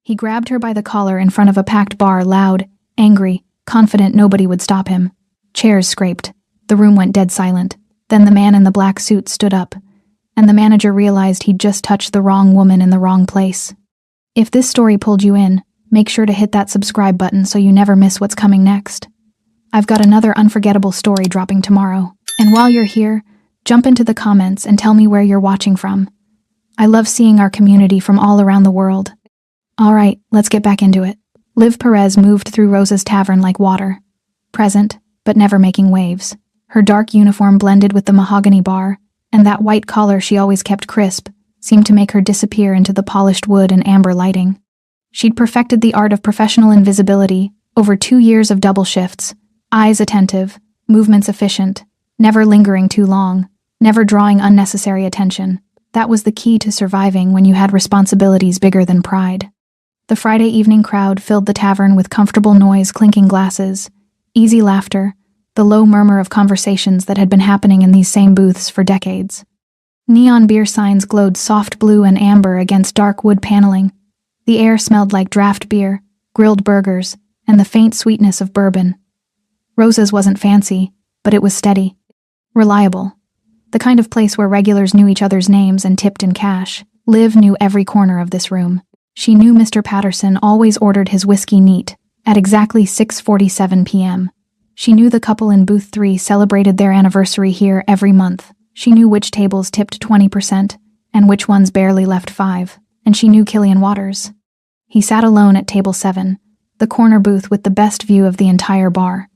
He grabbed her by the collar in front of a packed bar, loud, angry, confident nobody would stop him. Chairs scraped. The room went dead silent. Then the man in the black suit stood up, and the manager realized he'd just touched the wrong woman in the wrong place. If this story pulled you in, make sure to hit that subscribe button so you never miss what's coming next. I've got another unforgettable story dropping tomorrow. And while you're here, jump into the comments and tell me where you're watching from. I love seeing our community from all around the world. All right, let's get back into it. Liv Perez moved through Rosa's tavern like water. Present, but never making waves. Her dark uniform blended with the mahogany bar, and that white collar she always kept crisp seemed to make her disappear into the polished wood and amber lighting. She'd perfected the art of professional invisibility over 2 years of double shifts, eyes attentive, movements efficient, never lingering too long, never drawing unnecessary attention. That was the key to surviving when you had responsibilities bigger than pride. The Friday evening crowd filled the tavern with comfortable noise, clinking glasses, easy laughter, the low murmur of conversations that had been happening in these same booths for decades. Neon beer signs glowed soft blue and amber against dark wood paneling. The air smelled like draft beer, grilled burgers, and the faint sweetness of bourbon. Rosa's wasn't fancy, but it was steady, reliable. The kind of place where regulars knew each other's names and tipped in cash. Liv knew every corner of this room. She knew Mr. Patterson always ordered his whiskey neat at exactly 6:47 p.m. She knew the couple in booth 3 celebrated their anniversary here every month. She knew which tables tipped 20% and which ones barely left 5, and she knew Killian Waters. He sat alone at table 7, the corner booth with the best view of the entire bar.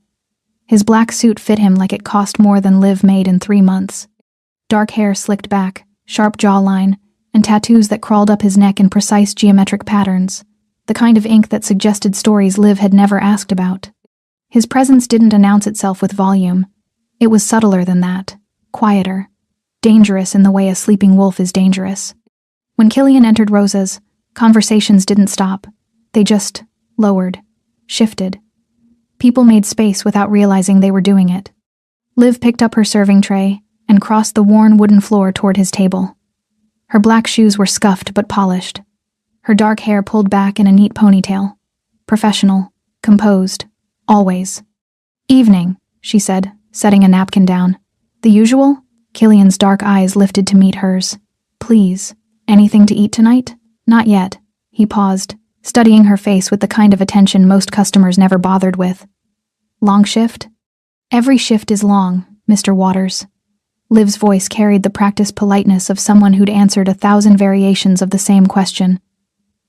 His black suit fit him like it cost more than Liv made in 3 months. Dark hair slicked back, sharp jawline, and tattoos that crawled up his neck in precise geometric patterns, the kind of ink that suggested stories Liv had never asked about. His presence didn't announce itself with volume. It was subtler than that, quieter, dangerous in the way a sleeping wolf is dangerous. When Killian entered Rosa's, conversations didn't stop. They just lowered, shifted. People made space without realizing they were doing it. Liv picked up her serving tray and crossed the worn wooden floor toward his table. Her black shoes were scuffed but polished. Her dark hair pulled back in a neat ponytail. Professional, composed, always. "Evening," she said, setting a napkin down. "The usual?" Killian's dark eyes lifted to meet hers. "Please, anything to eat tonight?" "Not yet." He paused, studying her face with the kind of attention most customers never bothered with. "Long shift?" "Every shift is long, Mr. Waters." Liv's voice carried the practiced politeness of someone who'd answered 1,000 variations of the same question.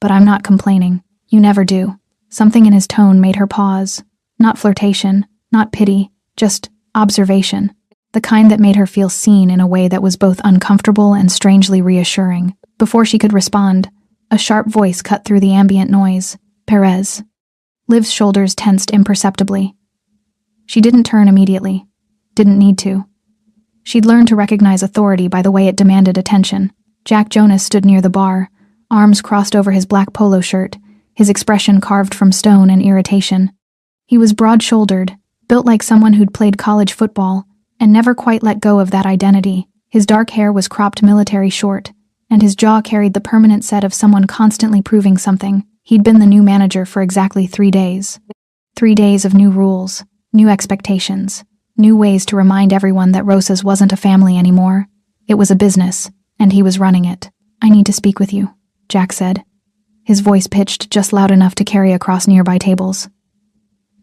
"But I'm not complaining. You never do." Something in his tone made her pause. Not flirtation, not pity, just observation. The kind that made her feel seen in a way that was both uncomfortable and strangely reassuring. Before she could respond, a sharp voice cut through the ambient noise. "Perez." Liv's shoulders tensed imperceptibly. She didn't turn immediately. Didn't need to. She'd learned to recognize authority by the way it demanded attention. Jack Jonas stood near the bar, arms crossed over his black polo shirt, his expression carved from stone and irritation. He was broad-shouldered, built like someone who'd played college football, and never quite let go of that identity. His dark hair was cropped military short, and his jaw carried the permanent set of someone constantly proving something. He'd been the new manager for exactly 3 days. 3 days of new rules, new expectations, new ways to remind everyone that Rosa's wasn't a family anymore. It was a business, and he was running it. "I need to speak with you," Jack said, his voice pitched just loud enough to carry across nearby tables.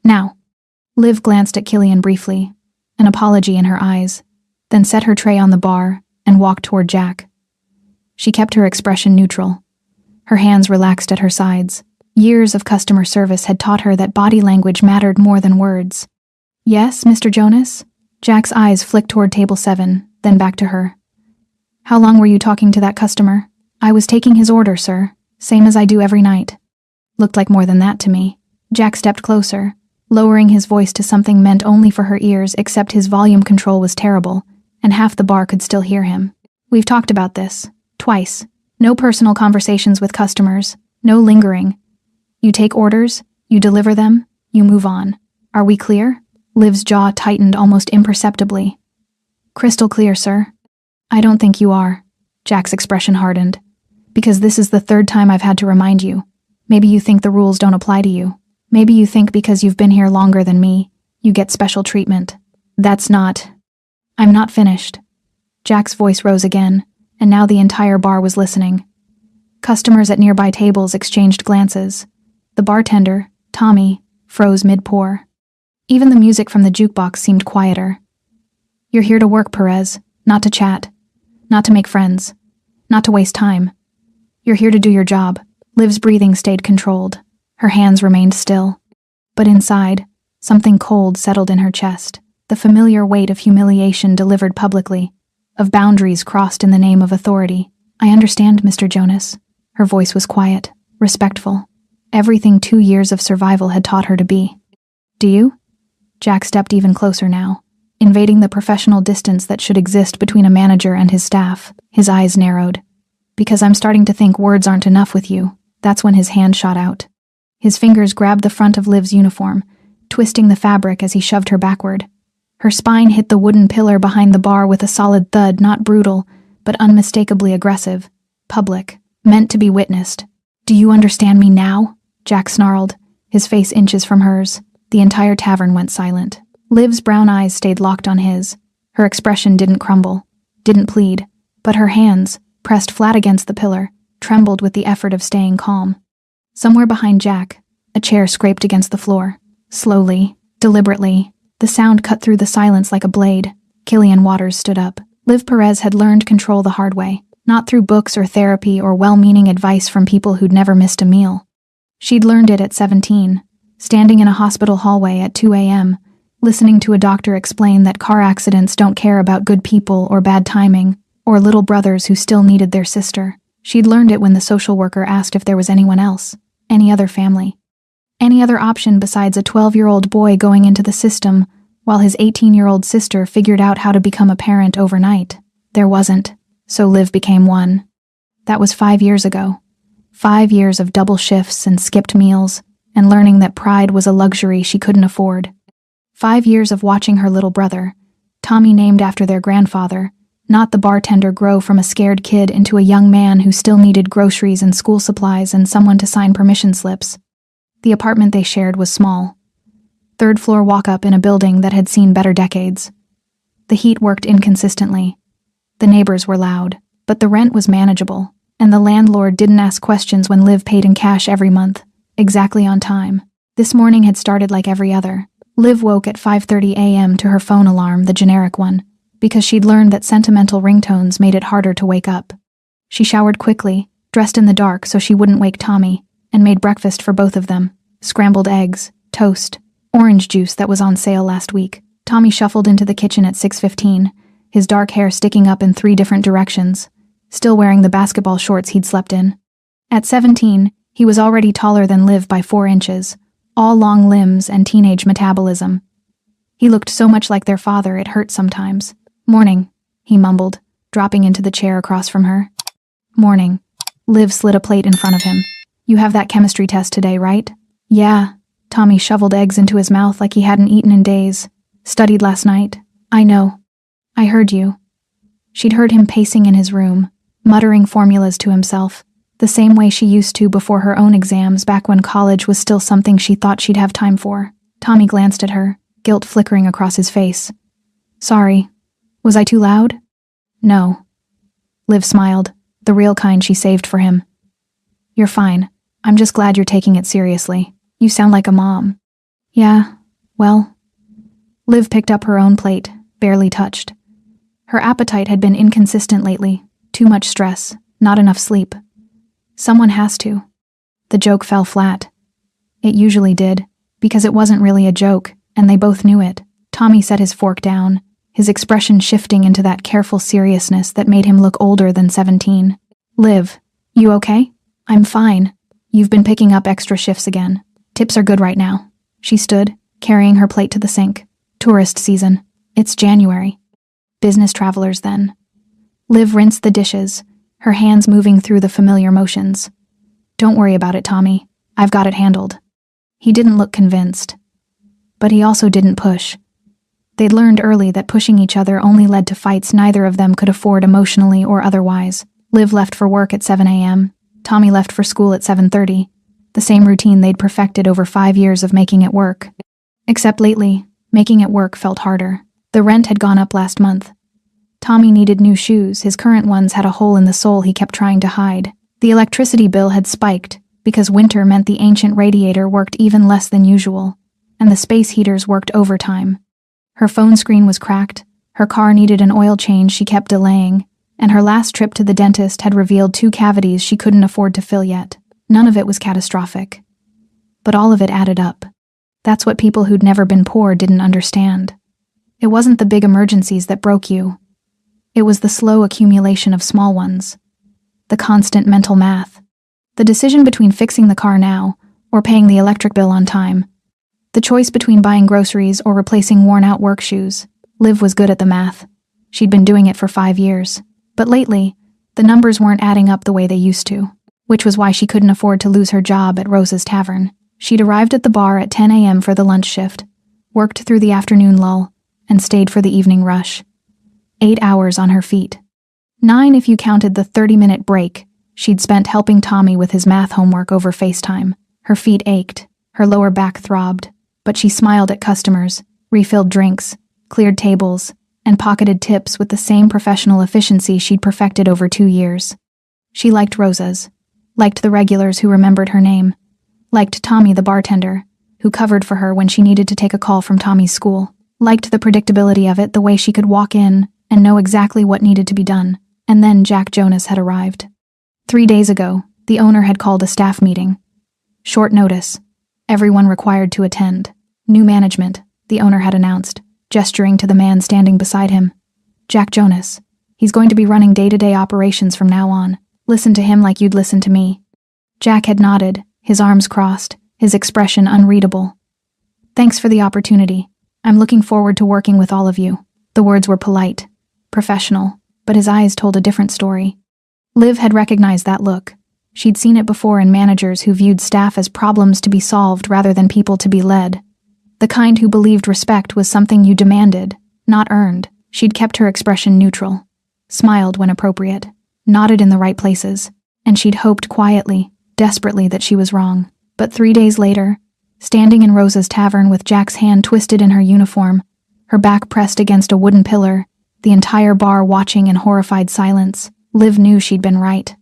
"Now." Liv glanced at Killian briefly, an apology in her eyes, then set her tray on the bar and walked toward Jack. She kept her expression neutral. Her hands relaxed at her sides. Years of customer service had taught her that body language mattered more than words. "Yes, Mr. Jonas?" Jack's eyes flicked toward table 7, then back to her. "How long were you talking to that customer?" "I was taking his order, sir, same as I do every night." "Looked like more than that to me." Jack stepped closer, lowering his voice to something meant only for her ears, except his volume control was terrible, and half the bar could still hear him. "We've talked about this. Twice. No personal conversations with customers. No lingering. You take orders, you deliver them, you move on. Are we clear?" Liv's jaw tightened almost imperceptibly. "Crystal clear, sir." "I don't think you are." Jack's expression hardened. "Because this is the 3rd time I've had to remind you. Maybe you think the rules don't apply to you. Maybe you think because you've been here longer than me, you get special treatment. I'm not finished. Jack's voice rose again, and now the entire bar was listening. Customers at nearby tables exchanged glances. The bartender, Tommy, froze mid-pour. Even the music from the jukebox seemed quieter. You're here to work, Perez, not to chat, not to make friends, not to waste time. You're here to do your job. Liv's breathing stayed controlled. Her hands remained still. But inside, something cold settled in her chest, the familiar weight of humiliation delivered publicly, of boundaries crossed in the name of authority. I understand, Mr. Jonas. Her voice was quiet, respectful. Everything 2 years of survival had taught her to be. Do you? Jack stepped even closer now, invading the professional distance that should exist between a manager and his staff. His eyes narrowed. Because I'm starting to think words aren't enough with you. That's when his hand shot out. His fingers grabbed the front of Liv's uniform, twisting the fabric as he shoved her backward. Her spine hit the wooden pillar behind the bar with a solid thud, not brutal, but unmistakably aggressive. Public. Meant to be witnessed. Do you understand me now? Jack snarled, his face inches from hers. The entire tavern went silent. Liv's brown eyes stayed locked on his. Her expression didn't crumble, didn't plead, but her hands, pressed flat against the pillar, trembled with the effort of staying calm. Somewhere behind Jack, a chair scraped against the floor. Slowly, deliberately, the sound cut through the silence like a blade. Killian Waters stood up. Liv Perez had learned control the hard way, not through books or therapy or well-meaning advice from people who'd never missed a meal. She'd learned it at 17, standing in a hospital hallway at 2 a.m., listening to a doctor explain that car accidents don't care about good people or bad timing, or little brothers who still needed their sister. She'd learned it when the social worker asked if there was anyone else, any other family, any other option besides a 12-year-old boy going into the system while his 18-year-old sister figured out how to become a parent overnight. There wasn't, so Liv became one. That was 5 years ago. 5 years of double shifts and skipped meals, and learning that pride was a luxury she couldn't afford. 5 years of watching her little brother, Tommy named after their grandfather, not the bartender, grow from a scared kid into a young man who still needed groceries and school supplies and someone to sign permission slips. The apartment they shared was small. Third-floor walk-up in a building that had seen better decades. The heat worked inconsistently. The neighbors were loud, but the rent was manageable, and the landlord didn't ask questions when Liv paid in cash every month, exactly on time. This morning had started like every other. Liv woke at 5:30 a.m. to her phone alarm, the generic one, because she'd learned that sentimental ringtones made it harder to wake up. She showered quickly, dressed in the dark so she wouldn't wake Tommy, and made breakfast for both of them. Scrambled eggs, toast, orange juice that was on sale last week. Tommy shuffled into the kitchen at 6:15, his dark hair sticking up in 3 different directions, still wearing the basketball shorts he'd slept in. At 17, he was already taller than Liv by 4 inches, all long limbs and teenage metabolism. He looked so much like their father it hurt sometimes. Morning, he mumbled, dropping into the chair across from her. Morning. Liv slid a plate in front of him. You have that chemistry test today, right? Yeah. Tommy shoveled eggs into his mouth like he hadn't eaten in days. Studied last night. I know. I heard you. She'd heard him pacing in his room, muttering formulas to himself, the same way she used to before her own exams back when college was still something she thought she'd have time for. Tommy glanced at her, guilt flickering across his face. Sorry. Was I too loud? No. Liv smiled, the real kind she saved for him. You're fine. I'm just glad you're taking it seriously. You sound like a mom. Yeah, well. Liv picked up her own plate, barely touched. Her appetite had been inconsistent lately. Too much stress, not enough sleep. Someone has to. The joke fell flat. It usually did, because it wasn't really a joke, and they both knew it. Tommy set his fork down, his expression shifting into that careful seriousness that made him look older than 17. Liv, you okay? I'm fine. You've been picking up extra shifts again. Tips are good right now. She stood, carrying her plate to the sink. Tourist season. It's January. Business travelers then. Liv rinsed the dishes, her hands moving through the familiar motions. Don't worry about it, Tommy. I've got it handled. He didn't look convinced. But he also didn't push. They'd learned early that pushing each other only led to fights neither of them could afford emotionally or otherwise. Liv left for work at 7 a.m. Tommy left for school at 7:30. The same routine they'd perfected over 5 years of making it work. Except lately, making it work felt harder. The rent had gone up last month. Tommy needed new shoes. His current ones had a hole in the sole he kept trying to hide. The electricity bill had spiked because winter meant the ancient radiator worked even less than usual, and the space heaters worked overtime. Her phone screen was cracked, her car needed an oil change she kept delaying, and her last trip to the dentist had revealed 2 cavities she couldn't afford to fill yet. None of it was catastrophic, but all of it added up. That's what people who'd never been poor didn't understand. It wasn't the big emergencies that broke you. It was the slow accumulation of small ones. The constant mental math. The decision between fixing the car now or paying the electric bill on time. The choice between buying groceries or replacing worn-out work shoes. Liv was good at the math. She'd been doing it for 5 years. But lately, the numbers weren't adding up the way they used to, which was why she couldn't afford to lose her job at Rosa's Tavern. She'd arrived at the bar at 10 a.m. for the lunch shift, worked through the afternoon lull, and stayed for the evening rush. 8 hours on her feet. 9 if you counted the 30-minute break she'd spent helping Tommy with his math homework over FaceTime. Her feet ached, her lower back throbbed, but she smiled at customers, refilled drinks, cleared tables, and pocketed tips with the same professional efficiency she'd perfected over 2 years. She liked Rosa's, liked the regulars who remembered her name, liked Tommy the bartender, who covered for her when she needed to take a call from Tommy's school, liked the predictability of it, the way she could walk in and know exactly what needed to be done. And then Jack Jonas had arrived. 3 days ago, the owner had called a staff meeting. Short notice. Everyone required to attend. New management, the owner had announced, gesturing to the man standing beside him. Jack Jonas. He's going to be running day-to-day operations from now on. Listen to him like you'd listen to me. Jack had nodded, his arms crossed, his expression unreadable. Thanks for the opportunity. I'm looking forward to working with all of you. The words were polite, professional, but his eyes told a different story. Liv had recognized that look. She'd seen it before in managers who viewed staff as problems to be solved rather than people to be led. The kind who believed respect was something you demanded, not earned. She'd kept her expression neutral, smiled when appropriate, nodded in the right places, and she'd hoped quietly, desperately that she was wrong. But 3 days later, standing in Rosa's Tavern with Jack's hand twisted in her uniform, her back pressed against a wooden pillar, the entire bar watching in horrified silence, Liv knew she'd been right.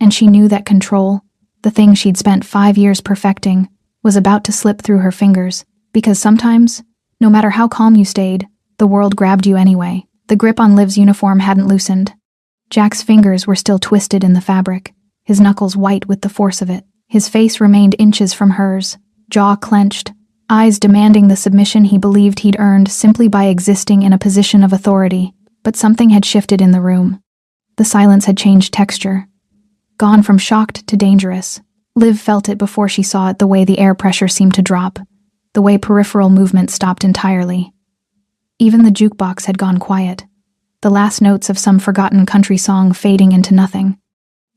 And she knew that control, the thing she'd spent 5 years perfecting, was about to slip through her fingers, because sometimes, no matter how calm you stayed, the world grabbed you anyway. The grip on Liv's uniform hadn't loosened. Jack's fingers were still twisted in the fabric, his knuckles white with the force of it. His face remained inches from hers, jaw clenched, eyes demanding the submission he believed he'd earned simply by existing in a position of authority. But something had shifted in the room. The silence had changed texture, gone from shocked to dangerous. Liv felt it before she saw it, the way the air pressure seemed to drop, the way peripheral movement stopped entirely. Even the jukebox had gone quiet, the last notes of some forgotten country song fading into nothing.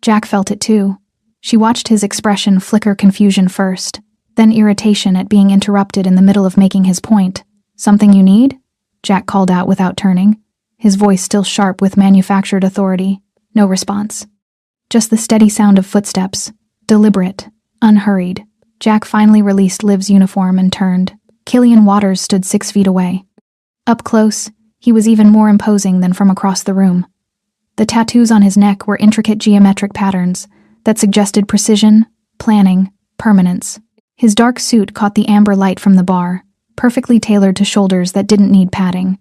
Jack felt it too. She watched his expression flicker confusion first, then irritation at being interrupted in the middle of making his point. "Something you need?" Jack called out without turning, his voice still sharp with manufactured authority. No response. Just the steady sound of footsteps, deliberate, unhurried. Jack finally released Liv's uniform and turned. Killian Waters stood 6 feet away. Up close, he was even more imposing than from across the room. The tattoos on his neck were intricate geometric patterns that suggested precision, planning, permanence. His dark suit caught the amber light from the bar, perfectly tailored to shoulders that didn't need padding.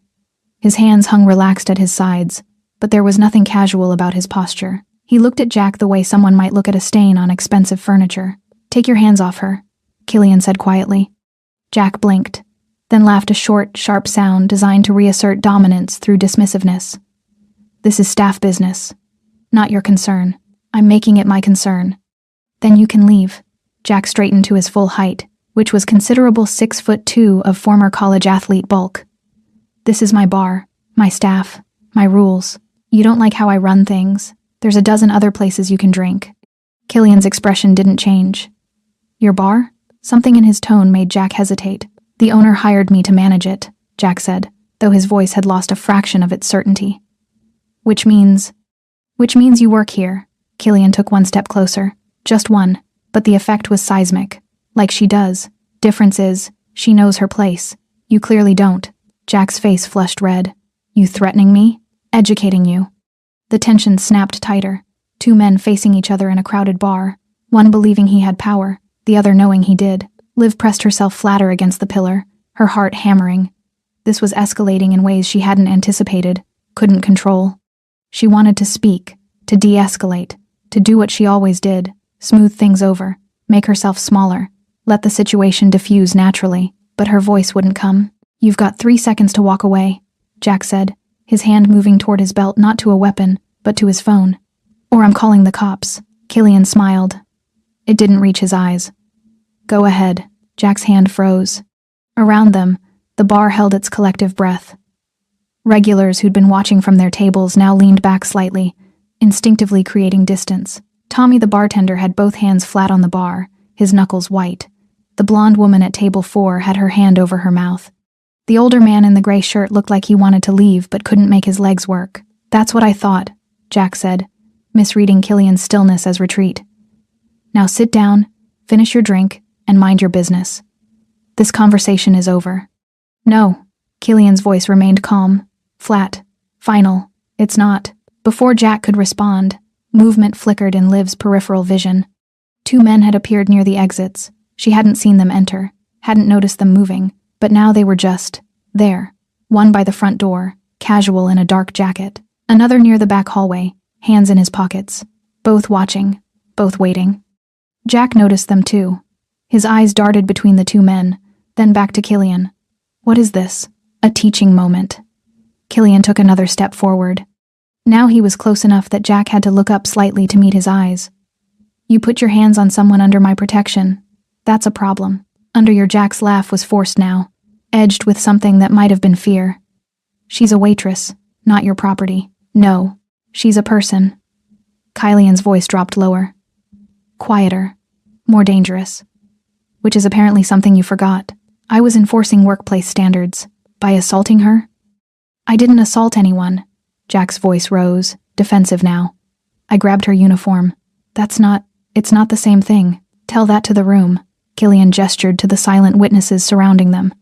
His hands hung relaxed at his sides, but there was nothing casual about his posture. He looked at Jack the way someone might look at a stain on expensive furniture. "Take your hands off her," Killian said quietly. Jack blinked, then laughed a short, sharp sound designed to reassert dominance through dismissiveness. "This is staff business, not your concern. I'm making it my concern." "Then you can leave." Jack straightened to his full height, which was considerable 6'2" of former college athlete bulk. "This is my bar, my staff, my rules. You don't like how I run things? There's a dozen other places you can drink." Killian's expression didn't change. "Your bar?" Something in his tone made Jack hesitate. "The owner hired me to manage it," Jack said, though his voice had lost a fraction of its certainty. Which means you work here." Killian took one step closer. "Just one, but the effect was seismic. Like she does. Difference is, she knows her place. You clearly don't. Jack's face flushed red. You threatening me? Educating you. The tension snapped tighter. Two men facing each other in a crowded bar, one believing he had power, the other knowing he did. Liv pressed herself flatter against the pillar, her heart hammering. This was escalating in ways she hadn't anticipated, couldn't control. She wanted to speak, to de-escalate, to do what she always did, smooth things over, make herself smaller, let the situation diffuse naturally, but her voice wouldn't come. You've got 3 seconds to walk away, Jack said, his hand moving toward his belt, not to a weapon, but to his phone. Or I'm calling the cops. Killian smiled. It didn't reach his eyes. Go ahead. Jack's hand froze. Around them, the bar held its collective breath. Regulars who'd been watching from their tables now leaned back slightly, instinctively creating distance. Tommy the bartender had both hands flat on the bar, his knuckles white. The blonde woman at table 4 had her hand over her mouth. The older man in the gray shirt looked like he wanted to leave but couldn't make his legs work. That's what I thought, Jack said, misreading Killian's stillness as retreat. Now sit down, finish your drink, and mind your business. This conversation is over. No, Killian's voice remained calm, flat, final. It's not. Before Jack could respond, movement flickered in Liv's peripheral vision. 2 men had appeared near the exits. She hadn't seen them enter, hadn't noticed them moving, but now they were just there. One by the front door, casual in a dark jacket. Another near the back hallway, hands in his pockets. Both watching, both waiting. Jack noticed them too. His eyes darted between the 2 men, then back to Killian. What is this? A teaching moment. Killian took another step forward. Now he was close enough that Jack had to look up slightly to meet his eyes. You put your hands on someone under my protection. That's a problem. Jack's laugh was forced now, edged with something that might have been fear. She's a waitress, not your property. No, she's a person. Killian's voice dropped lower. Quieter, more dangerous. Which is apparently something you forgot. I was enforcing workplace standards. By assaulting her? I didn't assault anyone. Jack's voice rose, defensive now. I grabbed her uniform. It's not the same thing. Tell that to the room. Killian gestured to the silent witnesses surrounding them.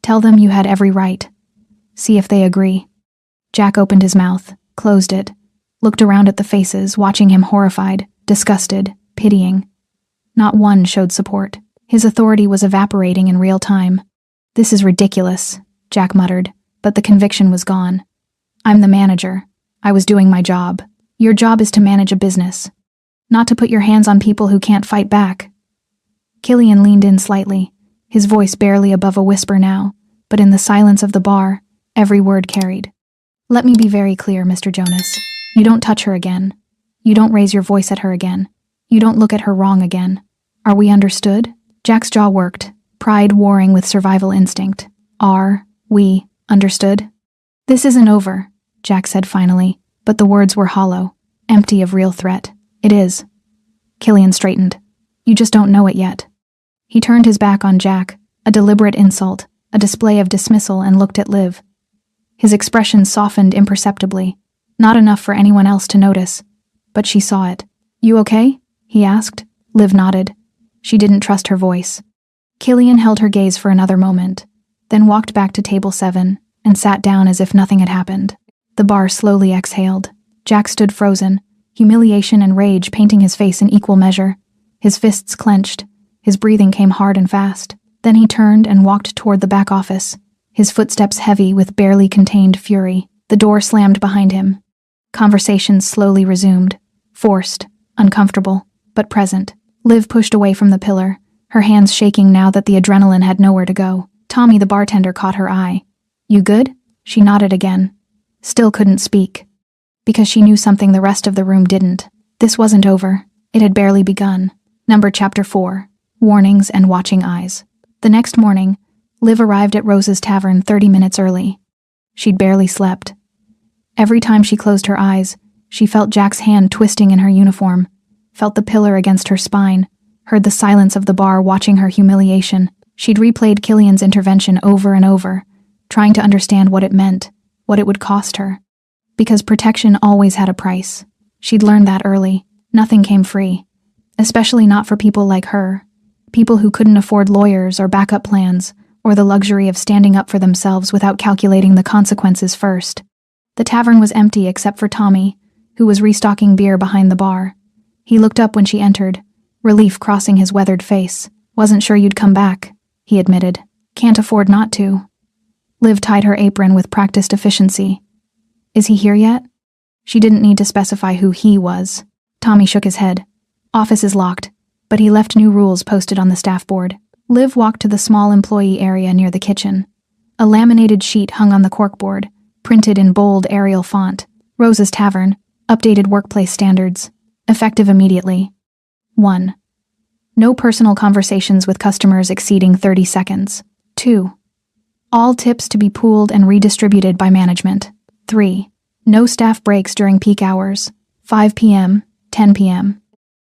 Tell them you had every right. See if they agree. Jack opened his mouth, closed it, looked around at the faces, watching him horrified, disgusted, pitying. Not one showed support. His authority was evaporating in real time. This is ridiculous, Jack muttered, but the conviction was gone. I'm the manager. I was doing my job. Your job is to manage a business. Not to put your hands on people who can't fight back. Killian leaned in slightly, his voice barely above a whisper now, but in the silence of the bar, every word carried. Let me be very clear, Mr. Jonas. You don't touch her again. You don't raise your voice at her again. You don't look at her wrong again. Are we understood? Jack's jaw worked, pride warring with survival instinct. Are we understood? This isn't over, Jack said finally, but the words were hollow, empty of real threat. It is. Killian straightened. You just don't know it yet. He turned his back on Jack, a deliberate insult, a display of dismissal, and looked at Liv. His expression softened imperceptibly, not enough for anyone else to notice, but she saw it. You okay? He asked. Liv nodded. She didn't trust her voice. Killian held her gaze for another moment, then walked back to table 7 and sat down as if nothing had happened. The bar slowly exhaled. Jack stood frozen, humiliation and rage painting his face in equal measure. His fists clenched. His breathing came hard and fast. Then he turned and walked toward the back office, his footsteps heavy with barely contained fury. The door slammed behind him. Conversations slowly resumed, forced, uncomfortable, but present. Liv pushed away from the pillar, her hands shaking now that the adrenaline had nowhere to go. Tommy the bartender caught her eye. You good? She nodded again. Still couldn't speak. Because she knew something the rest of the room didn't. This wasn't over. It had barely begun. Chapter 4. Warnings and Watching Eyes. The next morning, Liv arrived at Rose's Tavern 30 minutes early. She'd barely slept. Every time she closed her eyes, she felt Jack's hand twisting in her uniform, felt the pillar against her spine, heard the silence of the bar watching her humiliation. She'd replayed Killian's intervention over and over, trying to understand what it meant, what it would cost her. Because protection always had a price. She'd learned that early. Nothing came free. especially not for people like her, people who couldn't afford lawyers or backup plans, or the luxury of standing up for themselves without calculating the consequences first. The tavern was empty except for Tommy, who was restocking beer behind the bar. He looked up when she entered, relief crossing his weathered face. "Wasn't sure you'd come back," he admitted. "Can't afford not to." Liv tied her apron with practiced efficiency. "Is he here yet?" She didn't need to specify who he was. Tommy shook his head. "Office is locked, but he left new rules posted on the staff board." Liv walked to the small employee area near the kitchen. A laminated sheet hung on the corkboard, printed in bold Arial font. "Rose's Tavern. Updated workplace standards. Effective immediately. 1. No personal conversations with customers exceeding 30 seconds. 2. All tips to be pooled and redistributed by management. 3. No staff breaks during peak hours. 5 p.m., 10 p.m.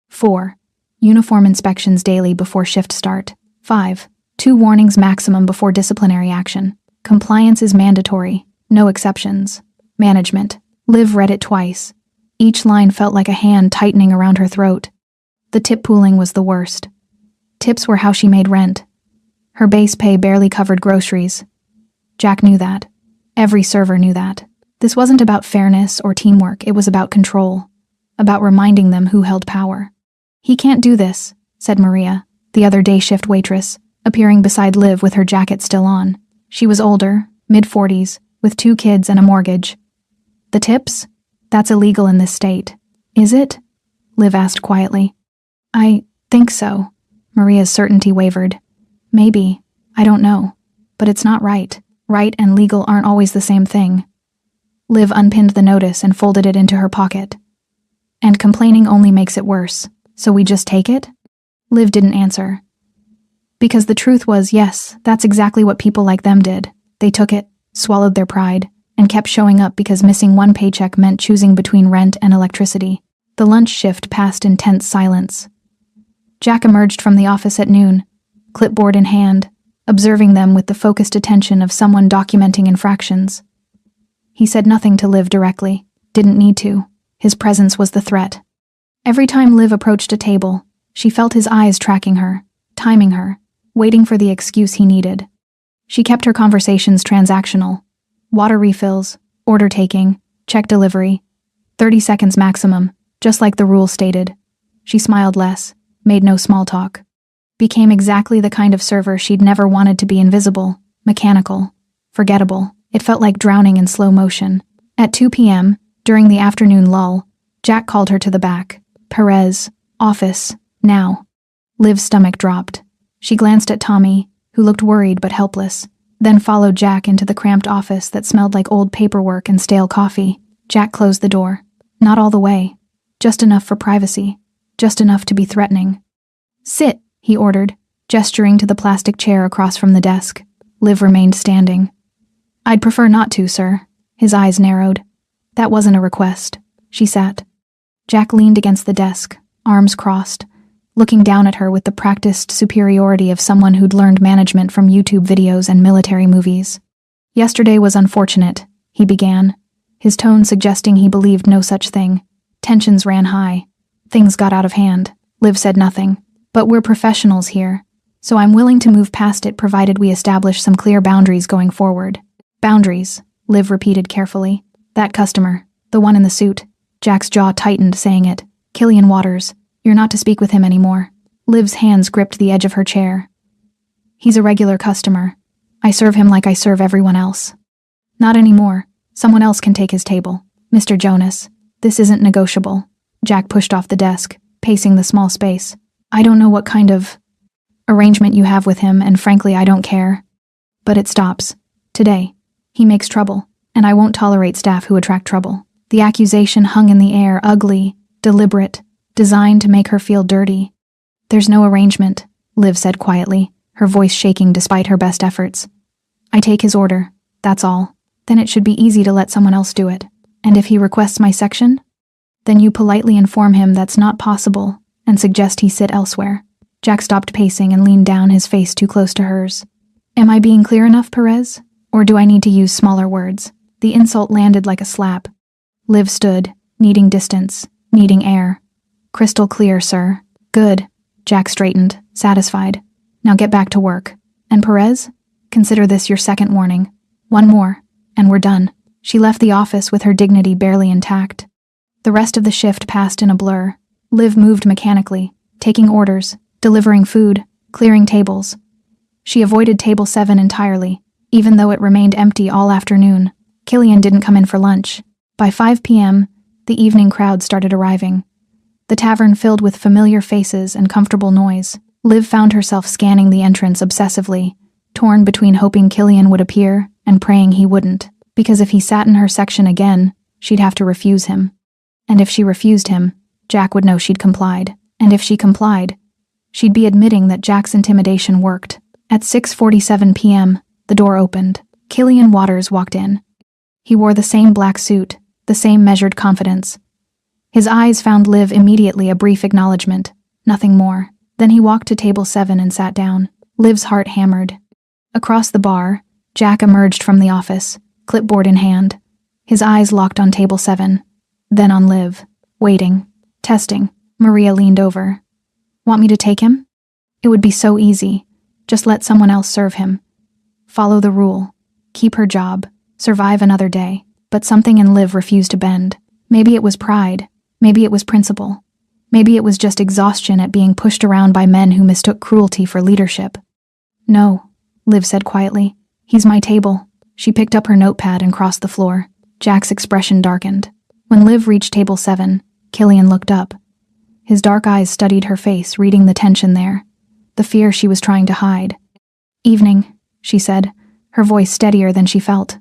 4. Uniform inspections daily before shift start. 5. 2 warnings maximum before disciplinary action. Compliance is mandatory. No exceptions. Management. Liv read it twice. Each line felt like a hand tightening around her throat. The tip pooling was the worst. Tips were how she made rent. Her base pay barely covered groceries. Jack knew that. Every server knew that. This wasn't about fairness or teamwork, it was about control. About reminding them who held power. "He can't do this," said Maria, the other day shift waitress, appearing beside Liv with her jacket still on. She was older, mid-40s, with 2 kids and a mortgage. "The tips? That's illegal in this state." "Is it?" Liv asked quietly. "I think so." Maria's certainty wavered. "Maybe. I don't know. But it's not right. Right and legal aren't always the same thing." Liv unpinned the notice and folded it into her pocket. "And complaining only makes it worse, so we just take it?" Liv didn't answer. Because the truth was, yes, that's exactly what people like them did. They took it, swallowed their pride, and kept showing up because missing one paycheck meant choosing between rent and electricity. The lunch shift passed in tense silence. Jack emerged from the office at noon, clipboard in hand, observing them with the focused attention of someone documenting infractions. He said nothing to Liv directly, didn't need to. His presence was the threat. Every time Liv approached a table, she felt his eyes tracking her, timing her, waiting for the excuse he needed. She kept her conversations transactional. Water refills, order taking, check delivery. 30 seconds maximum, just like the rule stated. She smiled less, made no small talk. Became exactly the kind of server she'd never wanted to be: invisible, mechanical, forgettable. It felt like drowning in slow motion. At 2 p.m., during the afternoon lull, Jack called her to the back. "Perez, office, now." Liv's stomach dropped. She glanced at Tommy, who looked worried but helpless, then followed Jack into the cramped office that smelled like old paperwork and stale coffee. Jack closed the door. Not all the way. Just enough for privacy. Just enough to be threatening. "Sit," he ordered, gesturing to the plastic chair across from the desk. Liv remained standing. "I'd prefer not to, sir." His eyes narrowed. "That wasn't a request." She sat. Jack leaned against the desk, arms crossed, looking down at her with the practiced superiority of someone who'd learned management from YouTube videos and military movies. "Yesterday was unfortunate," he began, his tone suggesting he believed no such thing. Tensions ran high. Things got out of hand. Liv said nothing. "But we're professionals here, so I'm willing to move past it provided we establish some clear boundaries going forward." "Boundaries," Liv repeated carefully. "That customer, the one in the suit." Jack's jaw tightened saying it. "Killian Waters. You're not to speak with him anymore." Liv's hands gripped the edge of her chair. "He's a regular customer. I serve him like I serve everyone else." "Not anymore. Someone else can take his table. Mr. Jonas, this isn't negotiable." Jack pushed off the desk, pacing the small space. "I don't know what kind of arrangement you have with him, and frankly I don't care. But it stops. Today. He makes trouble, and I won't tolerate staff who attract trouble." The accusation hung in the air, ugly, deliberate, designed to make her feel dirty. "There's no arrangement," Liv said quietly, her voice shaking despite her best efforts. "I take his order, that's all. Then it should be easy to let someone else do it. And if he requests my section, then you politely inform him that's not possible and suggest he sit elsewhere." Jack stopped pacing and leaned down, his face too close to hers. "Am I being clear enough, Perez? Or do I need to use smaller words?" The insult landed like a slap. Liv stood, needing distance, needing air. "Crystal clear, sir." Good. Jack straightened, satisfied. Now get back to work. And Perez? Consider this your second warning. One more, and we're done. She left the office with her dignity barely intact. The rest of the shift passed in a blur. Liv moved mechanically, taking orders, delivering food, clearing tables. She avoided table 7 entirely, even though it remained empty all afternoon. Killian didn't come in for lunch. By 5 p.m., the evening crowd started arriving. The tavern filled with familiar faces and comfortable noise. Liv found herself scanning the entrance obsessively, torn between hoping Killian would appear and praying he wouldn't, because if he sat in her section again, she'd have to refuse him. And if she refused him, Jack would know she'd complied. And if she complied, she'd be admitting that Jack's intimidation worked. At 6:47 p.m., the door opened. Killian Waters walked in. He wore the same black suit, the same measured confidence. His eyes found Liv immediately a brief acknowledgement, nothing more. Then he walked to table 7 and sat down. Liv's heart hammered. Across the bar, Jack emerged from the office, clipboard in hand. His eyes locked on table 7, then on Liv. Waiting. Testing. Maria leaned over. Want me to take him? It would be so easy. Just let someone else serve him. Follow the rule. Keep her job. Survive another day. But something in Liv refused to bend. Maybe it was pride. Maybe it was principle. Maybe it was just exhaustion at being pushed around by men who mistook cruelty for leadership. No, Liv said quietly. He's my table. She picked up her notepad and crossed the floor. Jack's expression darkened. When Liv reached table 7, Killian looked up. His dark eyes studied her face, reading the tension there, the fear she was trying to hide. Evening, she said, her voice steadier than she felt.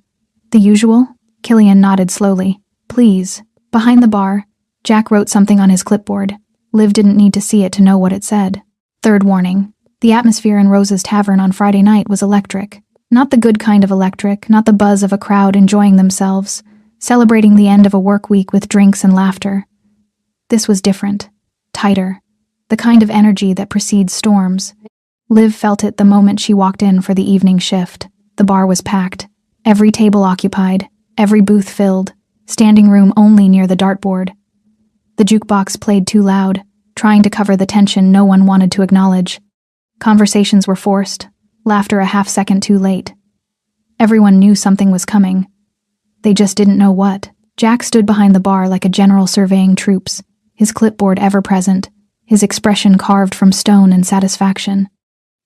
The usual? Killian nodded slowly. Please. Behind the bar, Jack wrote something on his clipboard. Liv didn't need to see it to know what it said. Third warning. The atmosphere in Rose's tavern on Friday night was electric. Not the good kind of electric, not the buzz of a crowd enjoying themselves, celebrating the end of a work week with drinks and laughter. This was different. Tighter. The kind of energy that precedes storms. Liv felt it the moment she walked in for the evening shift. The bar was packed. Every table occupied. Every booth filled. Standing room only near the dartboard. The jukebox played too loud, trying to cover the tension no one wanted to acknowledge. Conversations were forced, laughter a half-second too late. Everyone knew something was coming. They just didn't know what. Jack stood behind the bar like a general surveying troops, his clipboard ever present, his expression carved from stone in satisfaction.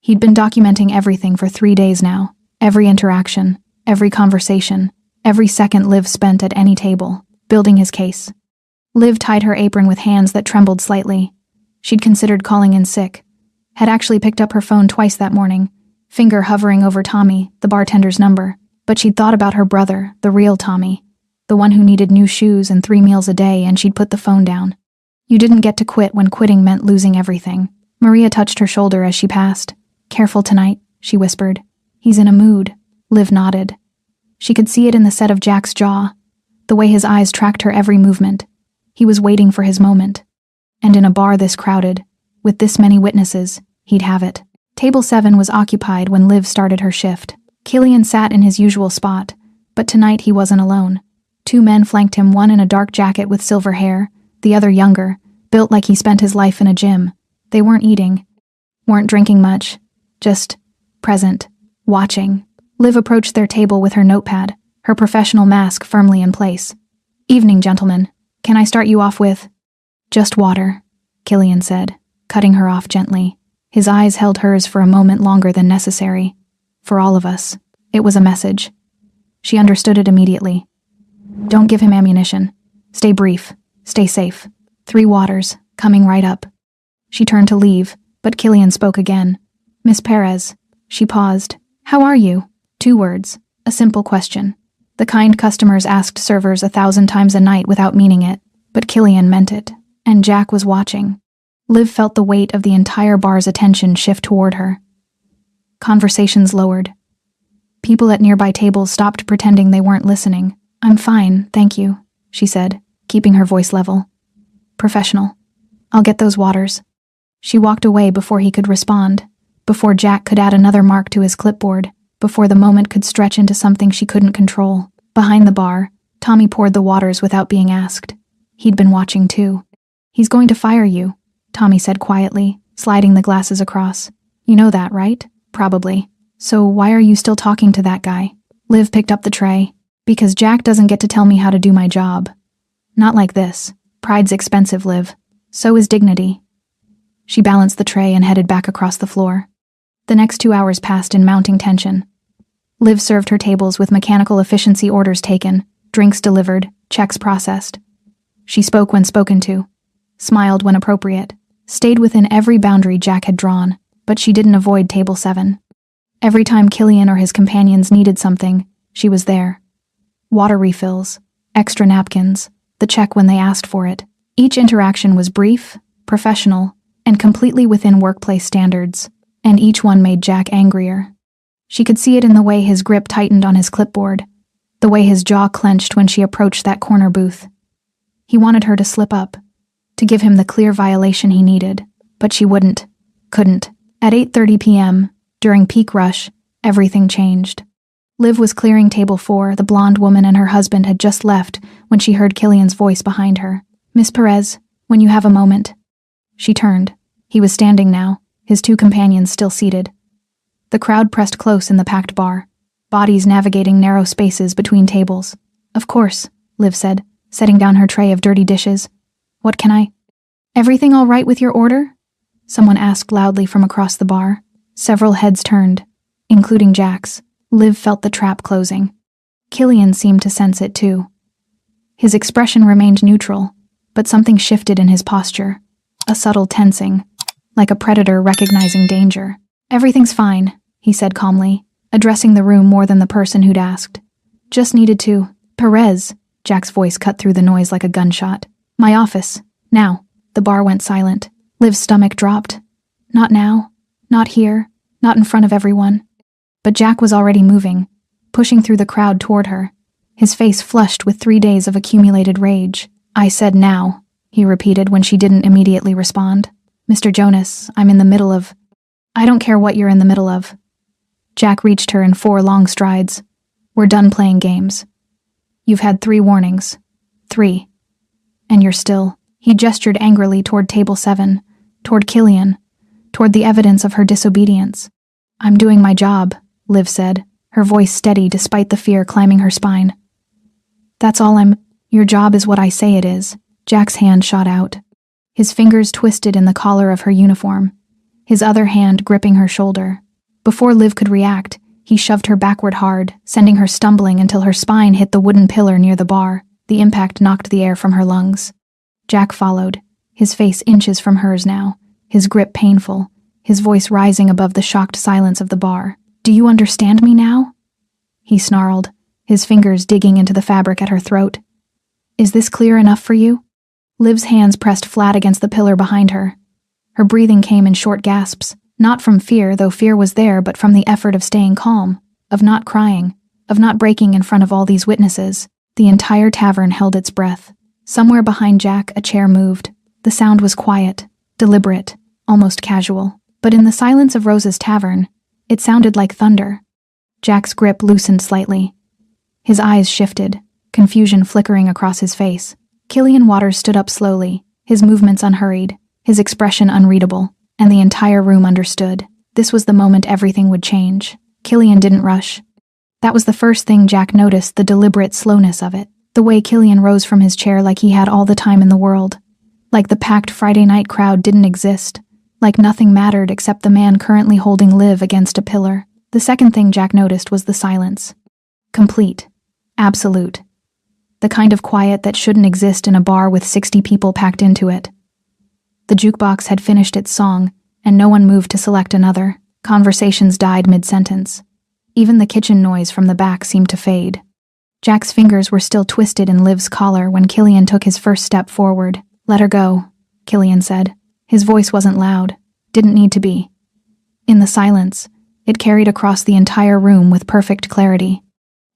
He'd been documenting everything for 3 days now, every interaction, every conversation, every second Liv spent at any table, building his case. Liv tied her apron with hands that trembled slightly. She'd considered calling in sick, had actually picked up her phone twice that morning, finger hovering over Tommy, the bartender's number, but she'd thought about her brother, the real Tommy, the one who needed new shoes and 3 meals a day, and she'd put the phone down. You didn't get to quit when quitting meant losing everything. Maria touched her shoulder as she passed. Careful tonight, she whispered. He's in a mood. Liv nodded. She could see it in the set of Jack's jaw, the way his eyes tracked her every movement. He was waiting for his moment. And in a bar this crowded, with this many witnesses, he'd have it. Table 7 was occupied when Liv started her shift. Killian sat in his usual spot, but tonight he wasn't alone. 2 men flanked him, one in a dark jacket with silver hair, the other younger, built like he spent his life in a gym. They weren't eating, weren't drinking much, just present, watching. Liv approached their table with her notepad, her professional mask firmly in place. Evening, gentlemen. Can I start you off with? Just water, Killian said, cutting her off gently. His eyes held hers for a moment longer than necessary. For all of us, it was a message. She understood it immediately. Don't give him ammunition. Stay brief. Stay safe. 3 waters, coming right up. She turned to leave, but Killian spoke again. Miss Perez. She paused. How are you? 2 words. A simple question. The kind customers asked servers 1,000 times a night without meaning it, but Killian meant it, and Jack was watching. Liv felt the weight of the entire bar's attention shift toward her. Conversations lowered. People at nearby tables stopped pretending they weren't listening. I'm fine, thank you, she said, keeping her voice level. Professional. I'll get those waters. She walked away before he could respond, before Jack could add another mark to his clipboard, before the moment could stretch into something she couldn't control. Behind the bar, Tommy poured the waters without being asked. He'd been watching too. He's going to fire you, Tommy said quietly, sliding the glasses across. You know that, right? Probably. So why are you still talking to that guy? Liv picked up the tray. Because Jack doesn't get to tell me how to do my job. Not like this. Pride's expensive, Liv. So is dignity. She balanced the tray and headed back across the floor. The next 2 hours passed in mounting tension. Liv served her tables with mechanical efficiency orders taken, drinks delivered, checks processed. She spoke when spoken to, smiled when appropriate, stayed within every boundary Jack had drawn, but she didn't avoid table 7. Every time Killian or his companions needed something, she was there. Water refills, extra napkins, the check when they asked for it. Each interaction was brief, professional, and completely within workplace standards, and each one made Jack angrier. She could see it in the way his grip tightened on his clipboard, the way his jaw clenched when she approached that corner booth. He wanted her to slip up, to give him the clear violation he needed, but she couldn't. At 8:30 p.m., during peak rush, everything changed. Liv was clearing table 4, the blonde woman and her husband had just left when she heard Killian's voice behind her. Miss Perez, when you have a moment. She turned. He was standing now, his 2 companions still seated. The crowd pressed close in the packed bar, bodies navigating narrow spaces between tables. Of course, Liv said, setting down her tray of dirty dishes. What can I? Everything all right with your order? Someone asked loudly from across the bar. Several heads turned, including Jack's. Liv felt the trap closing. Killian seemed to sense it too. His expression remained neutral, but something shifted in his posture. A subtle tensing, like a predator recognizing danger. Everything's fine, he said calmly, addressing the room more than the person who'd asked. Just needed to. Perez, Jack's voice cut through the noise like a gunshot. My office. Now. The bar went silent. Liv's stomach dropped. Not now. Not here. Not in front of everyone. But Jack was already moving, pushing through the crowd toward her, his face flushed with 3 days of accumulated rage. I said now, he repeated when she didn't immediately respond. Mr. Jonas, I'm in the middle of... I don't care what you're in the middle of. Jack reached her in 4 long strides. We're done playing games. You've had 3 warnings. 3. And you're still... He gestured angrily toward table 7, toward Killian, toward the evidence of her disobedience. I'm doing my job, Liv said, her voice steady despite the fear climbing her spine. That's all Your job is what I say it is. Jack's hand shot out. His fingers twisted in the collar of her uniform, his other hand gripping her shoulder. Before Liv could react, he shoved her backward hard, sending her stumbling until her spine hit the wooden pillar near the bar. The impact knocked the air from her lungs. Jack followed, his face inches from hers now, his grip painful, his voice rising above the shocked silence of the bar. Do you understand me now? He snarled, his fingers digging into the fabric at her throat. Is this clear enough for you? Liv's hands pressed flat against the pillar behind her. Her breathing came in short gasps, not from fear, though fear was there, but from the effort of staying calm, of not crying, of not breaking in front of all these witnesses. The entire tavern held its breath. Somewhere behind Jack, a chair moved. The sound was quiet, deliberate, almost casual. But in the silence of Rose's tavern, it sounded like thunder. Jack's grip loosened slightly. His eyes shifted, confusion flickering across his face. Killian Waters stood up slowly, his movements unhurried, his expression unreadable, and the entire room understood. This was the moment everything would change. Killian didn't rush. That was the first thing Jack noticed, the deliberate slowness of it. The way Killian rose from his chair like he had all the time in the world. Like the packed Friday night crowd didn't exist. Like nothing mattered except the man currently holding Liv against a pillar. The second thing Jack noticed was the silence. Complete. Absolute. The kind of quiet that shouldn't exist in a bar with 60 people packed into it. The jukebox had finished its song, and no one moved to select another. Conversations died mid-sentence. Even the kitchen noise from the back seemed to fade. Jack's fingers were still twisted in Liv's collar when Killian took his first step forward. Let her go, Killian said. His voice wasn't loud. Didn't need to be. In the silence, it carried across the entire room with perfect clarity.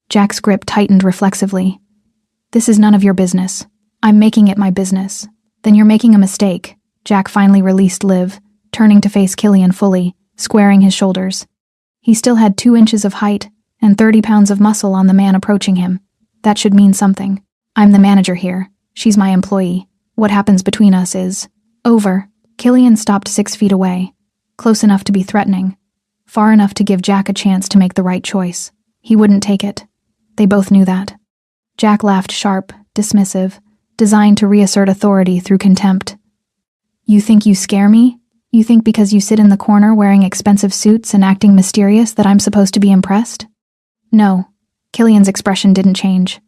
Jack's grip tightened reflexively. This is none of your business. I'm making it my business. Then you're making a mistake. Jack finally released Liv, turning to face Killian fully, squaring his shoulders. He still had 2 inches of height and 30 pounds of muscle on the man approaching him. That should mean something. I'm the manager here. She's my employee. What happens between us is over. Killian stopped 6 feet away, close enough to be threatening, far enough to give Jack a chance to make the right choice. He wouldn't take it. They both knew that. Jack laughed sharp, dismissive, designed to reassert authority through contempt. You think you scare me? You think because you sit in the corner wearing expensive suits and acting mysterious that I'm supposed to be impressed? No. Killian's expression didn't change.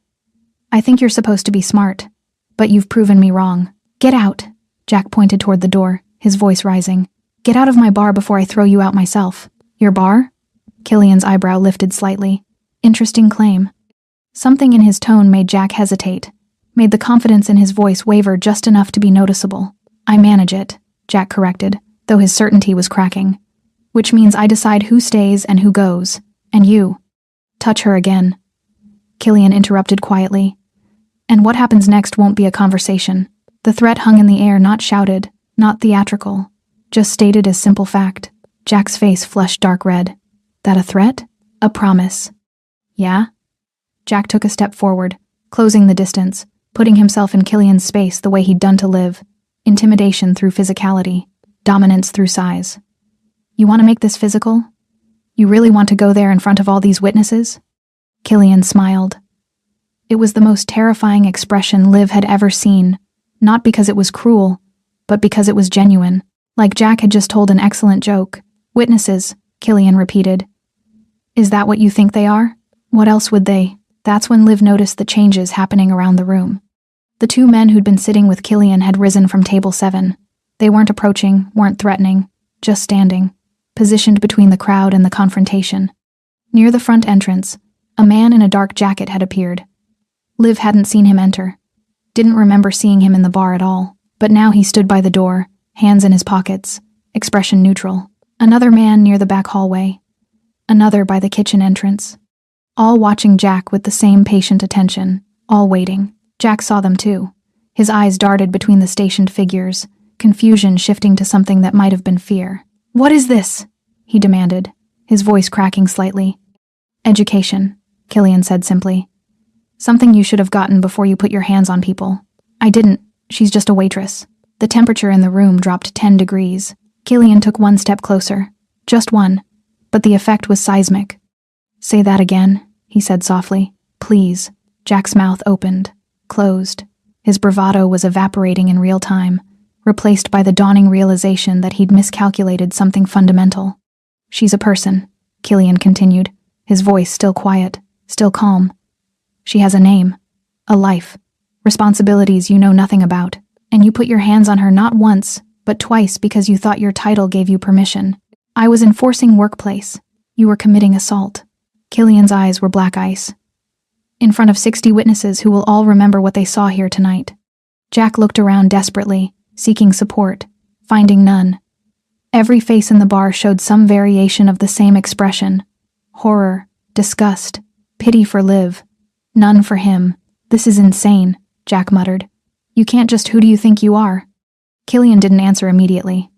I think you're supposed to be smart, but you've proven me wrong. Get out. Jack pointed toward the door, his voice rising. Get out of my bar before I throw you out myself. Your bar? Killian's eyebrow lifted slightly. Interesting claim. Something in his tone made Jack hesitate, made the confidence in his voice waver just enough to be noticeable. I manage it, Jack corrected, though his certainty was cracking. Which means I decide who stays and who goes. And you. Touch her again. Killian interrupted quietly. And what happens next won't be a conversation. The threat hung in the air, not shouted, not theatrical, just stated as simple fact. Jack's face flushed dark red. That a threat? A promise. Yeah? Jack took a step forward, closing the distance, putting himself in Killian's space the way he'd done to Liv. Intimidation through physicality, dominance through size. You want to make this physical? You really want to go there in front of all these witnesses? Killian smiled. It was the most terrifying expression Liv had ever seen, not because it was cruel, but because it was genuine. Like Jack had just told an excellent joke. Witnesses, Killian repeated. Is that what you think they are? What else would they? That's when Liv noticed the changes happening around the room. The 2 men who'd been sitting with Killian had risen from table 7. They weren't approaching, weren't threatening, just standing, positioned between the crowd and the confrontation. Near the front entrance, a man in a dark jacket had appeared. Liv hadn't seen him enter, didn't remember seeing him in the bar at all, but now he stood by the door, hands in his pockets, expression neutral. Another man near the back hallway, another by the kitchen entrance. All watching Jack with the same patient attention, all waiting. Jack saw them too. His eyes darted between the stationed figures, confusion shifting to something that might have been fear. What is this? He demanded, his voice cracking slightly. Education, Killian said simply. Something you should have gotten before you put your hands on people. I didn't. She's just a waitress. The temperature in the room dropped 10 degrees. Killian took 1 step closer. Just 1. But the effect was seismic. Say that again, he said softly. Please. Jack's mouth opened, closed. His bravado was evaporating in real time, replaced by the dawning realization that he'd miscalculated something fundamental. She's a person, Killian continued, his voice still quiet, still calm. She has a name, a life, responsibilities you know nothing about, and you put your hands on her not once, but twice because you thought your title gave you permission. I was enforcing workplace. You were committing assault. Killian's eyes were black ice. In front of 60 witnesses who will all remember what they saw here tonight. Jack looked around desperately, seeking support, finding none. Every face in the bar showed some variation of the same expression. Horror, disgust, pity for Liv. None for him. This is insane, Jack muttered. You can't just who do you think you are? Killian didn't answer immediately.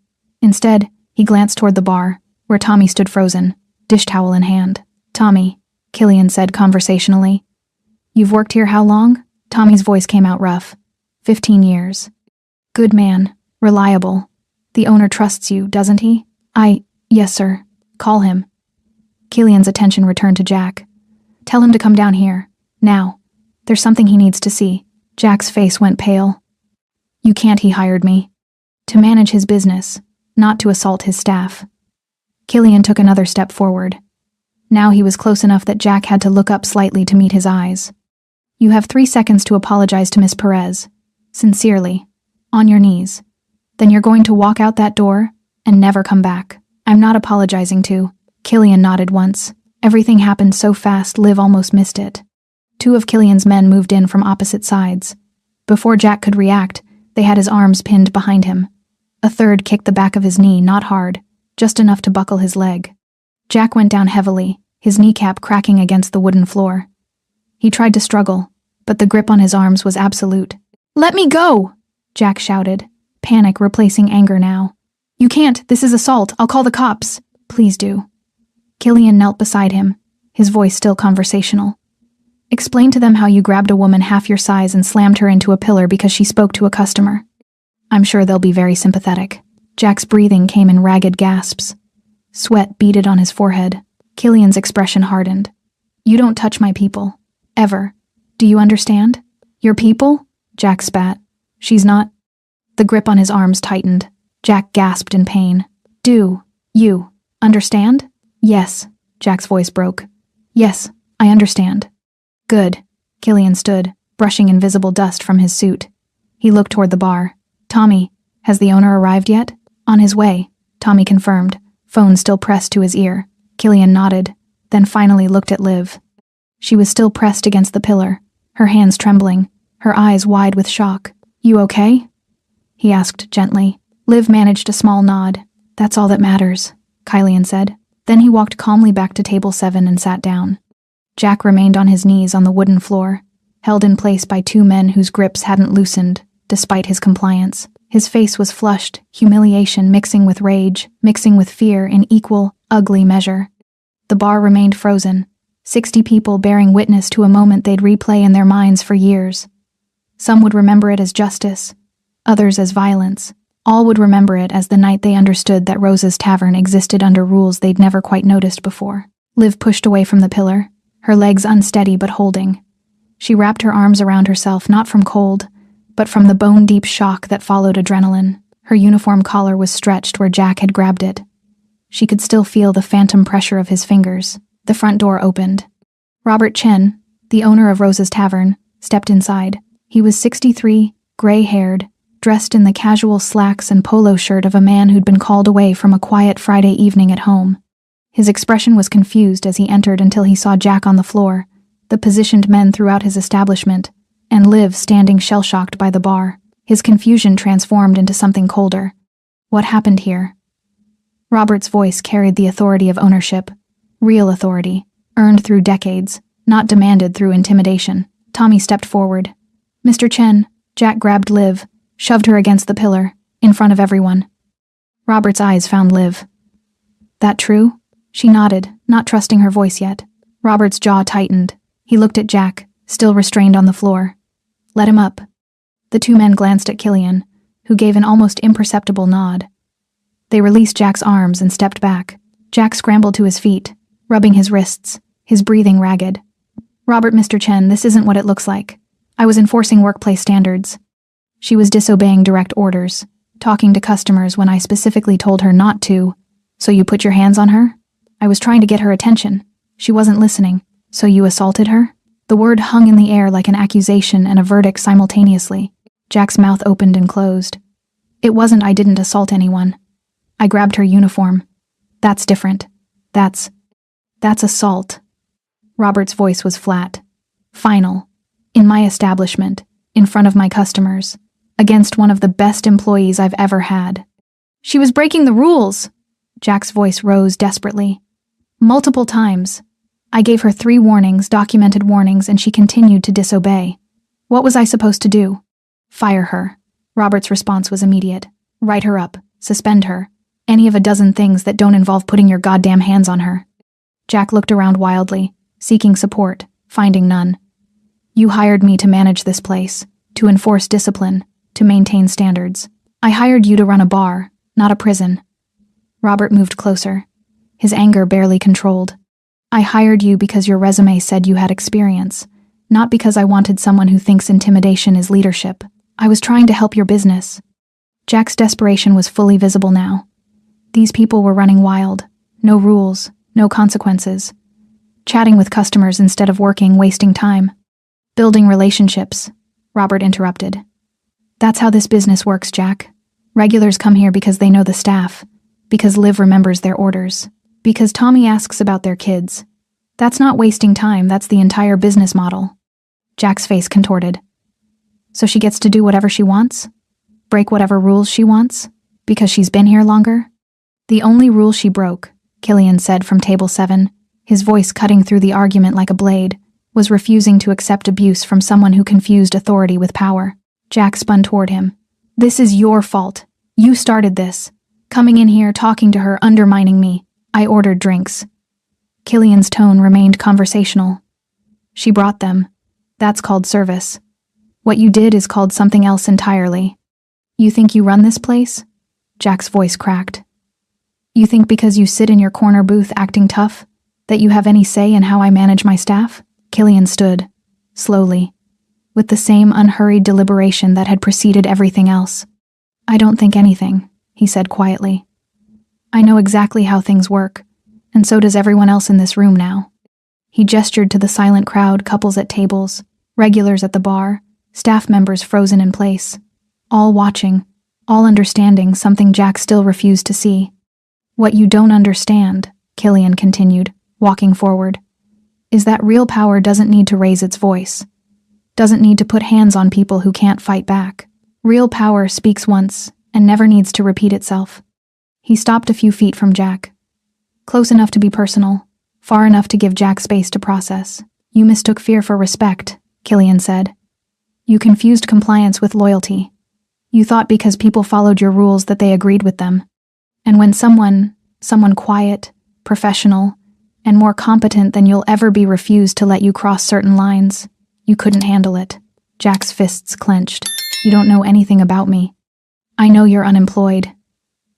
Instead, he glanced toward the bar, where Tommy stood frozen, dish towel in hand. Tommy, Killian said conversationally. You've worked here how long? Tommy's voice came out rough. 15 years. Good man. Reliable. The owner trusts you, doesn't he? Yes, sir. Call him. Killian's attention returned to Jack. Tell him to come down here. Now. There's something he needs to see. Jack's face went pale. You can't, he hired me. To manage his business, not to assault his staff. Killian took another step forward. Now he was close enough that Jack had to look up slightly to meet his eyes. You have 3 seconds to apologize to Miss Perez. Sincerely. On your knees. Then you're going to walk out that door and never come back. I'm not apologizing to. Killian nodded once. Everything happened so fast Liv almost missed it. 2 of Killian's men moved in from opposite sides. Before Jack could react, they had his arms pinned behind him. A third kicked the back of his knee, not hard, just enough to buckle his leg. Jack went down heavily, his kneecap cracking against the wooden floor. He tried to struggle, but the grip on his arms was absolute. Let me go! Jack shouted, panic replacing anger now. You can't, this is assault, I'll call the cops. Please do. Killian knelt beside him, his voice still conversational. Explain to them how you grabbed a woman half your size and slammed her into a pillar because she spoke to a customer. I'm sure they'll be very sympathetic. Jack's breathing came in ragged gasps. Sweat beaded on his forehead. Killian's expression hardened. You don't touch my people. Ever. Do you understand? Your people? Jack spat. She's not. The grip on his arms tightened. Jack gasped in pain. Do you understand? Yes. Jack's voice broke. Yes, I understand. Good. Killian stood, brushing invisible dust from his suit. He looked toward the bar. Tommy, has the owner arrived yet? On his way, Tommy confirmed, phone still pressed to his ear. Killian nodded, then finally looked at Liv. She was still pressed against the pillar, her hands trembling, her eyes wide with shock. You okay? He asked gently. Liv managed a small nod. That's all that matters, Killian said. Then he walked calmly back to table 7 and sat down. Jack remained on his knees on the wooden floor, held in place by 2 men whose grips hadn't loosened, despite his compliance. His face was flushed, humiliation mixing with rage, mixing with fear in equal, ugly measure. The bar remained frozen, 60 people bearing witness to a moment they'd replay in their minds for years. Some would remember it as justice, others as violence. All would remember it as the night they understood that Rose's Tavern existed under rules they'd never quite noticed before. Liv pushed away from the pillar, her legs unsteady but holding. She wrapped her arms around herself not from cold, but from the bone-deep shock that followed adrenaline. Her uniform collar was stretched where Jack had grabbed it. She could still feel the phantom pressure of his fingers. The front door opened. Robert Chen, the owner of Rose's Tavern, stepped inside. He was 63, gray-haired, dressed in the casual slacks and polo shirt of a man who'd been called away from a quiet Friday evening at home. His expression was confused as he entered until he saw Jack on the floor, the positioned men throughout his establishment, and Liv standing shell-shocked by the bar. His confusion transformed into something colder. What happened here? Robert's voice carried the authority of ownership, real authority, earned through decades, not demanded through intimidation. Tommy stepped forward. Mr. Chen, Jack grabbed Liv, shoved her against the pillar, in front of everyone. Robert's eyes found Liv. That true? She nodded, not trusting her voice yet. Robert's jaw tightened. He looked at Jack, still restrained on the floor. Let him up. The 2 men glanced at Killian, who gave an almost imperceptible nod. They released Jack's arms and stepped back. Jack scrambled to his feet, rubbing his wrists, his breathing ragged. Robert, Mr. Chen, this isn't what it looks like. I was enforcing workplace standards. She was disobeying direct orders, talking to customers when I specifically told her not to. So you put your hands on her? I was trying to get her attention. She wasn't listening. So you assaulted her? The word hung in the air like an accusation and a verdict simultaneously. Jack's mouth opened and closed. It wasn't I didn't assault anyone. I grabbed her uniform. That's different. That's assault. Robert's voice was flat. Final. In my establishment. In front of my customers. Against one of the best employees I've ever had. She was breaking the rules. Jack's voice rose desperately. Multiple times. I gave her 3 warnings, documented warnings, and she continued to disobey. What was I supposed to do? Fire her. Robert's response was immediate. Write her up. Suspend her. Any of a dozen things that don't involve putting your goddamn hands on her. Jack looked around wildly, seeking support, finding none. You hired me to manage this place, to enforce discipline, to maintain standards. I hired you to run a bar, not a prison. Robert moved closer, his anger barely controlled. I hired you because your resume said you had experience, not because I wanted someone who thinks intimidation is leadership. I was trying to help your business. Jack's desperation was fully visible now. These people were running wild. No rules, no consequences. Chatting with customers instead of working, wasting time. Building relationships, Robert interrupted. That's how this business works, Jack. Regulars come here because they know the staff, because Liv remembers their orders, because Tommy asks about their kids. That's not wasting time, that's the entire business model. Jack's face contorted. So she gets to do whatever she wants? Break whatever rules she wants? Because she's been here longer? The only rule she broke, Killian said from table 7, his voice cutting through the argument like a blade, was refusing to accept abuse from someone who confused authority with power. Jack spun toward him. This is your fault. You started this. Coming in here, talking to her, undermining me. I ordered drinks. Killian's tone remained conversational. She brought them. That's called service. What you did is called something else entirely. You think you run this place? Jack's voice cracked. You think because you sit in your corner booth acting tough, that you have any say in how I manage my staff? Killian stood, slowly, with the same unhurried deliberation that had preceded everything else. I don't think anything, he said quietly. I know exactly how things work, and so does everyone else in this room now. He gestured to the silent crowd, couples at tables, regulars at the bar, staff members frozen in place, all watching, all understanding something Jack still refused to see. What you don't understand, Killian continued, walking forward, is that real power doesn't need to raise its voice, doesn't need to put hands on people who can't fight back. Real power speaks once and never needs to repeat itself. He stopped a few feet from Jack, close enough to be personal, far enough to give Jack space to process. You mistook fear for respect, Killian said. You confused compliance with loyalty. You thought because people followed your rules that they agreed with them. And when someone quiet, professional, and more competent than you'll ever be refused to let you cross certain lines, you couldn't handle it. Jack's fists clenched. You don't know anything about me. I know you're unemployed.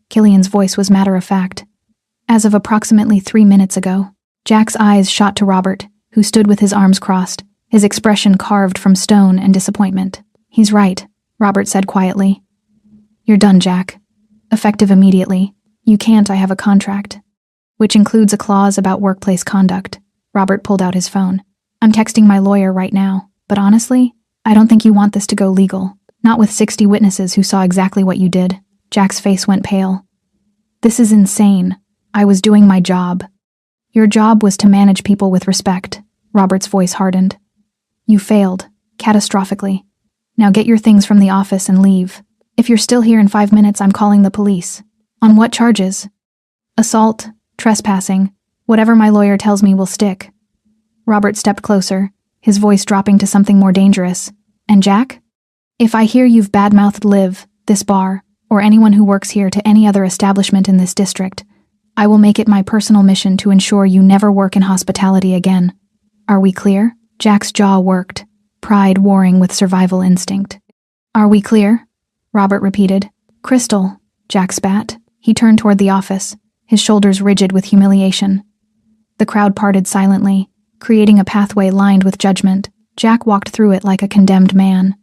Killian's voice was matter-of-fact. As of approximately 3 minutes ago, Jack's eyes shot to Robert, who stood with his arms crossed, his expression carved from stone and disappointment. He's right, Robert said quietly. You're done, Jack. Effective immediately. You can't, I have a contract. Which includes a clause about workplace conduct. Robert pulled out his phone. I'm texting my lawyer right now, but honestly, I don't think you want this to go legal. Not with 60 witnesses who saw exactly what you did. Jack's face went pale. This is insane. I was doing my job. Your job was to manage people with respect. Robert's voice hardened. You failed, catastrophically. Now get your things from the office and leave. If you're still here in 5 minutes, I'm calling the police. On what charges? Assault, trespassing, whatever my lawyer tells me will stick. Robert stepped closer, his voice dropping to something more dangerous. And Jack? If I hear you've badmouthed Liv, this bar, or anyone who works here to any other establishment in this district, I will make it my personal mission to ensure you never work in hospitality again. Are we clear? Jack's jaw worked, pride warring with survival instinct. Are we clear? Robert repeated. Crystal, Jack spat. He turned toward the office, his shoulders rigid with humiliation. The crowd parted silently, creating a pathway lined with judgment. Jack walked through it like a condemned man,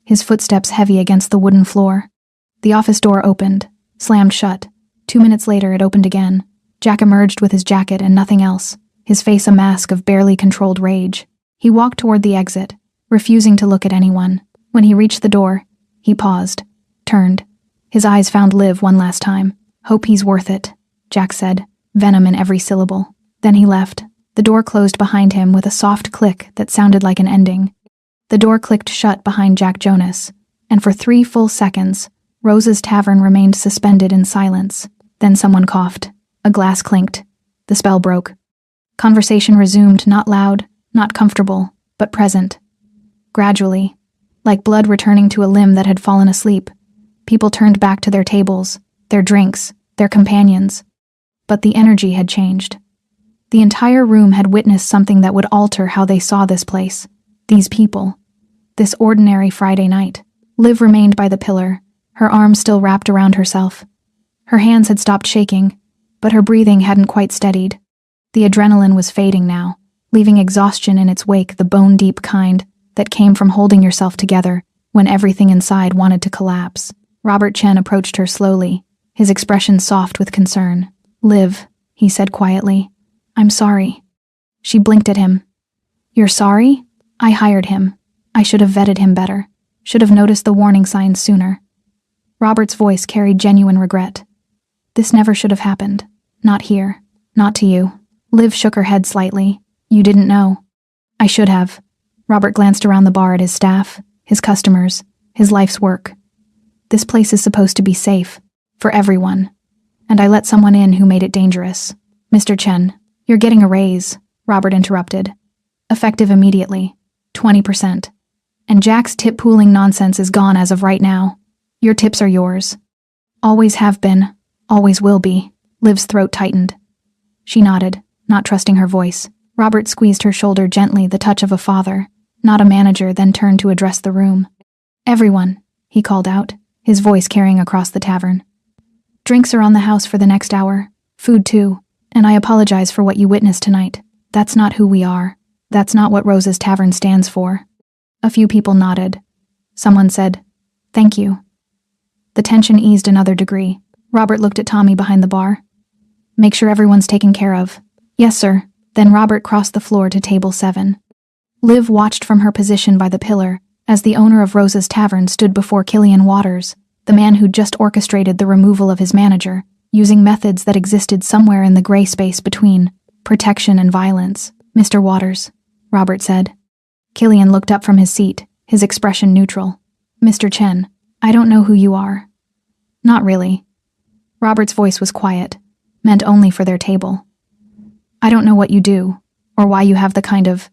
his footsteps heavy against the wooden floor. The office door opened, slammed shut. 2 minutes later, it opened again. Jack emerged with his jacket and nothing else, his face a mask of barely controlled rage. He walked toward the exit, refusing to look at anyone. When he reached the door, he paused, turned. His eyes found Liv one last time. Hope he's worth it, Jack said, venom in every syllable. Then he left. The door closed behind him with a soft click that sounded like an ending. The door clicked shut behind Jack Jonas, and for 3 full seconds, Rose's Tavern remained suspended in silence. Then someone coughed. A glass clinked. The spell broke. Conversation resumed, not loud, not comfortable, but present. Gradually, like blood returning to a limb that had fallen asleep, people turned back to their tables, their drinks, their companions. But the energy had changed. The entire room had witnessed something that would alter how they saw this place, these people, this ordinary Friday night. Liv remained by the pillar, her arms still wrapped around herself. Her hands had stopped shaking, but her breathing hadn't quite steadied. The adrenaline was fading now, leaving exhaustion in its wake, the bone-deep kind that came from holding yourself together when everything inside wanted to collapse. Robert Chen approached her slowly, his expression soft with concern. Liv, he said quietly, I'm sorry. She blinked at him. You're sorry? I hired him. I should have vetted him better. Should have noticed the warning signs sooner. Robert's voice carried genuine regret. This never should have happened. Not here. Not to you. Liv shook her head slightly. You didn't know. I should have. Robert glanced around the bar at his staff, his customers, his life's work. This place is supposed to be safe. For everyone. And I let someone in who made it dangerous. Mr. Chen, you're getting a raise, Robert interrupted. Effective immediately. 20%. And Jack's tip-pooling nonsense is gone as of right now. Your tips are yours. Always have been. Always will be. Liv's throat tightened. She nodded, not trusting her voice. Robert squeezed her shoulder gently, the touch of a father, not a manager, then turned to address the room. Everyone, he called out, his voice carrying across the tavern. Drinks are on the house for the next hour. Food too. And I apologize for what you witnessed tonight. That's not who we are. That's not what Rose's Tavern stands for. A few people nodded. Someone said, "Thank you." The tension eased another degree. Robert looked at Tommy behind the bar. "Make sure everyone's taken care of." "Yes, sir." Then Robert crossed the floor to table 7. Liv watched from her position by the pillar as the owner of Rose's Tavern stood before Killian Waters, the man who'd just orchestrated the removal of his manager, using methods that existed somewhere in the gray space between protection and violence. "Mr. Waters," Robert said. Killian looked up from his seat, his expression neutral. "Mr. Chen, I don't know who you are." "Not really." Robert's voice was quiet, meant only for their table. "I don't know what you do, or why you have the kind of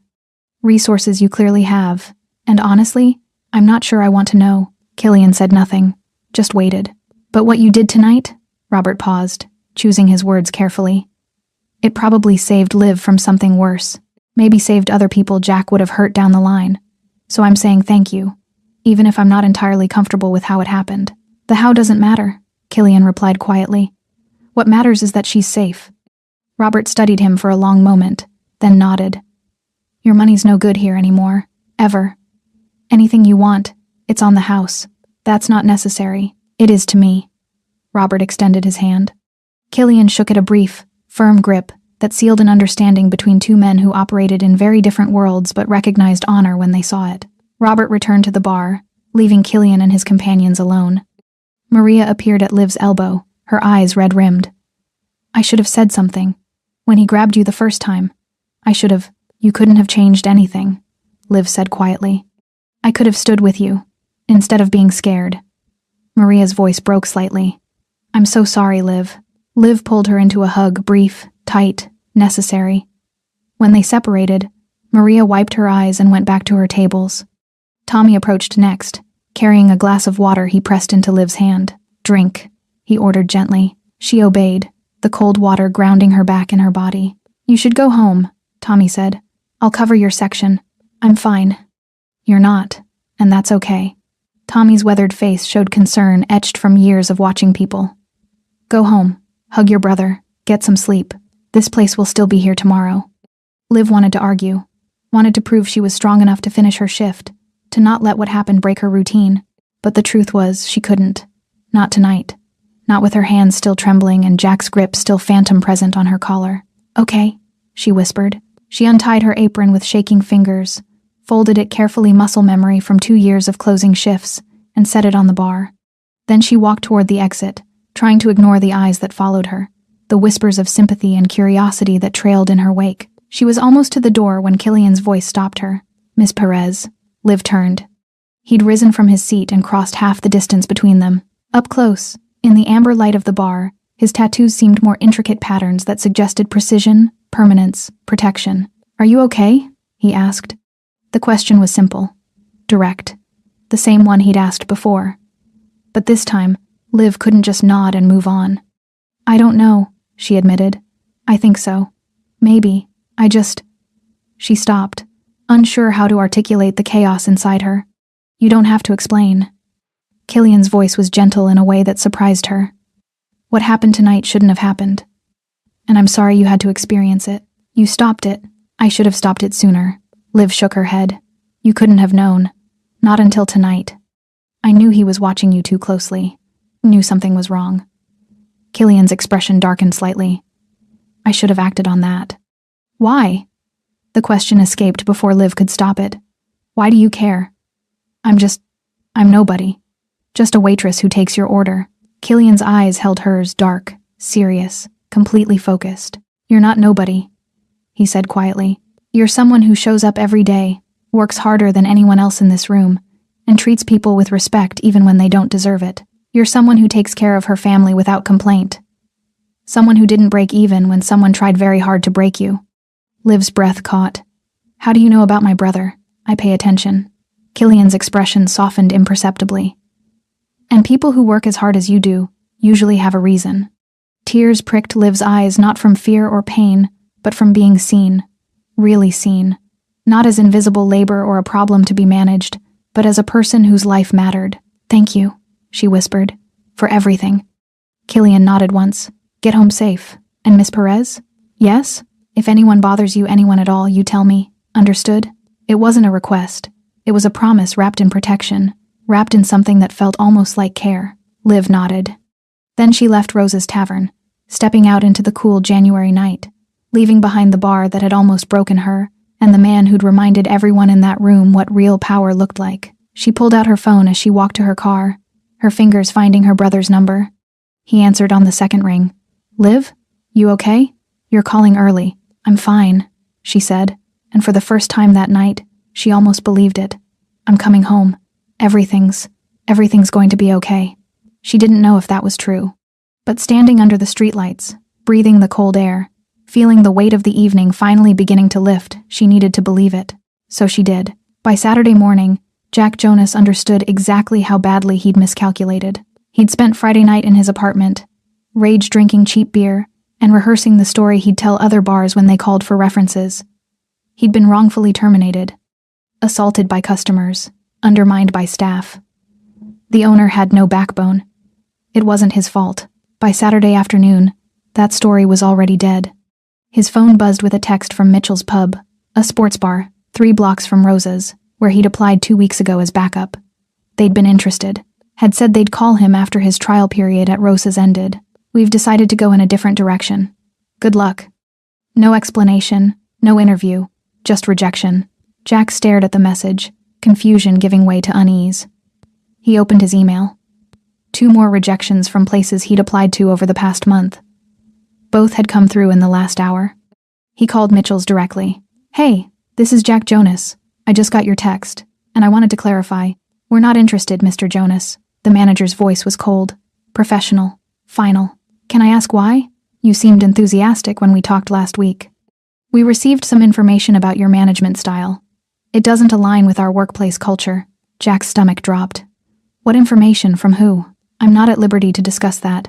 resources you clearly have, and honestly, I'm not sure I want to know." Killian said nothing, just waited. "But what you did tonight?" Robert paused, choosing his words carefully. "It probably saved Liv from something worse. Maybe saved other people Jack would have hurt down the line. So I'm saying thank you, even if I'm not entirely comfortable with how it happened." "The how doesn't matter," Killian replied quietly. "What matters is that she's safe." Robert studied him for a long moment, then nodded. "Your money's no good here anymore. Ever. Anything you want, it's on the house. That's not necessary. It is to me." Robert extended his hand. Killian shook it, a brief, firm grip that sealed an understanding between two men who operated in very different worlds but recognized honor when they saw it. Robert returned to the bar, leaving Killian and his companions alone. Maria appeared at Liv's elbow, her eyes red-rimmed. "I should have said something. When he grabbed you the first time, I should have." "You couldn't have changed anything," Liv said quietly. "I could have stood with you, instead of being scared." Maria's voice broke slightly. "I'm so sorry, Liv." Liv pulled her into a hug, brief, tight, necessary. When they separated, Maria wiped her eyes and went back to her tables. Tommy approached next, carrying a glass of water he pressed into Liv's hand. "Drink," he ordered gently. She obeyed, the cold water grounding her back in her body. "You should go home," Tommy said. "I'll cover your section. I'm fine." "You're not, and that's okay." Tommy's weathered face showed concern etched from years of watching people. "Go home, hug your brother, get some sleep. This place will still be here tomorrow." Liv wanted to argue, wanted to prove she was strong enough to finish her shift, to not let what happened break her routine. But the truth was, she couldn't. Not tonight. Not with her hands still trembling and Jack's grip still phantom present on her collar. "Okay," she whispered. She untied her apron with shaking fingers, folded it carefully, muscle memory from 2 years of closing shifts, and set it on the bar. Then she walked toward the exit, trying to ignore the eyes that followed her, the whispers of sympathy and curiosity that trailed in her wake. She was almost to the door when Killian's voice stopped her. "Miss Perez." Liv turned. He'd risen from his seat and crossed half the distance between them. Up close, in the amber light of the bar, his tattoos seemed more intricate patterns that suggested precision, permanence, protection. "Are you okay?" he asked. The question was simple, direct, the same one he'd asked before. But this time, Liv couldn't just nod and move on. "I don't know," she admitted. "I think so. Maybe. She stopped, unsure how to articulate the chaos inside her. "You don't have to explain." Killian's voice was gentle in a way that surprised her. "What happened tonight shouldn't have happened. And I'm sorry you had to experience it. You stopped it. I should have stopped it sooner." Liv shook her head. "You couldn't have known. Not until tonight. I knew he was watching you too closely. Knew something was wrong." Killian's expression darkened slightly. "I should have acted on that." "Why?" The question escaped before Liv could stop it. "Why do you care?" I'm nobody. Just a waitress who takes your order." Killian's eyes held hers, dark, serious, completely focused. "You're not nobody," he said quietly. "You're someone who shows up every day, works harder than anyone else in this room, and treats people with respect even when they don't deserve it. You're someone who takes care of her family without complaint. Someone who didn't break even when someone tried very hard to break you." Liv's breath caught. "How do you know about my brother? I pay attention." Killian's expression softened imperceptibly. "And people who work as hard as you do usually have a reason." Tears pricked Liv's eyes, not from fear or pain, but from being seen. Really seen. Not as invisible labor or a problem to be managed, but as a person whose life mattered. "Thank you," she whispered, "for everything." Killian nodded once. Get home safe. And Miss Perez? Yes? If anyone bothers you, anyone at all, you tell me. Understood? It wasn't a request. It was a promise wrapped in protection, wrapped in something that felt almost like care. Liv nodded. Then she left Rose's tavern, stepping out into the cool January night, leaving behind the bar that had almost broken her, and the man who'd reminded everyone in that room what real power looked like. She pulled out her phone as she walked to her car, her fingers finding her brother's number. He answered on the second ring. Liv? You okay? You're calling early. I'm fine, she said, and for the first time that night, she almost believed it. I'm coming home. Everything's going to be okay. She didn't know if that was true. But standing under the streetlights, breathing the cold air, feeling the weight of the evening finally beginning to lift, she needed to believe it. So she did. By Saturday morning, Jack Jonas understood exactly how badly he'd miscalculated. He'd spent Friday night in his apartment, rage drinking cheap beer, and rehearsing the story he'd tell other bars when they called for references. He'd been wrongfully terminated, assaulted by customers, undermined by staff. The owner had no backbone. It wasn't his fault. By Saturday afternoon, that story was already dead. His phone buzzed with a text from Mitchell's Pub, a sports bar, 3 blocks from Rosa's, where he'd applied 2 weeks ago as backup. They'd been interested, had said they'd call him after his trial period at Rosa's ended. We've decided to go in a different direction. Good luck. No explanation, no interview, just rejection. Jack stared at the message, confusion giving way to unease. He opened his email. 2 more rejections from places he'd applied to over the past month. Both had come through in the last hour. He called Mitchell's directly. Hey, this is Jack Jonas. I just got your text, and I wanted to clarify. We're not interested, Mr. Jonas. The manager's voice was cold, professional, final. Can I ask why? You seemed enthusiastic when we talked last week. We received some information about your management style. It doesn't align with our workplace culture. Jack's stomach dropped. What information from who? I'm not at liberty to discuss that.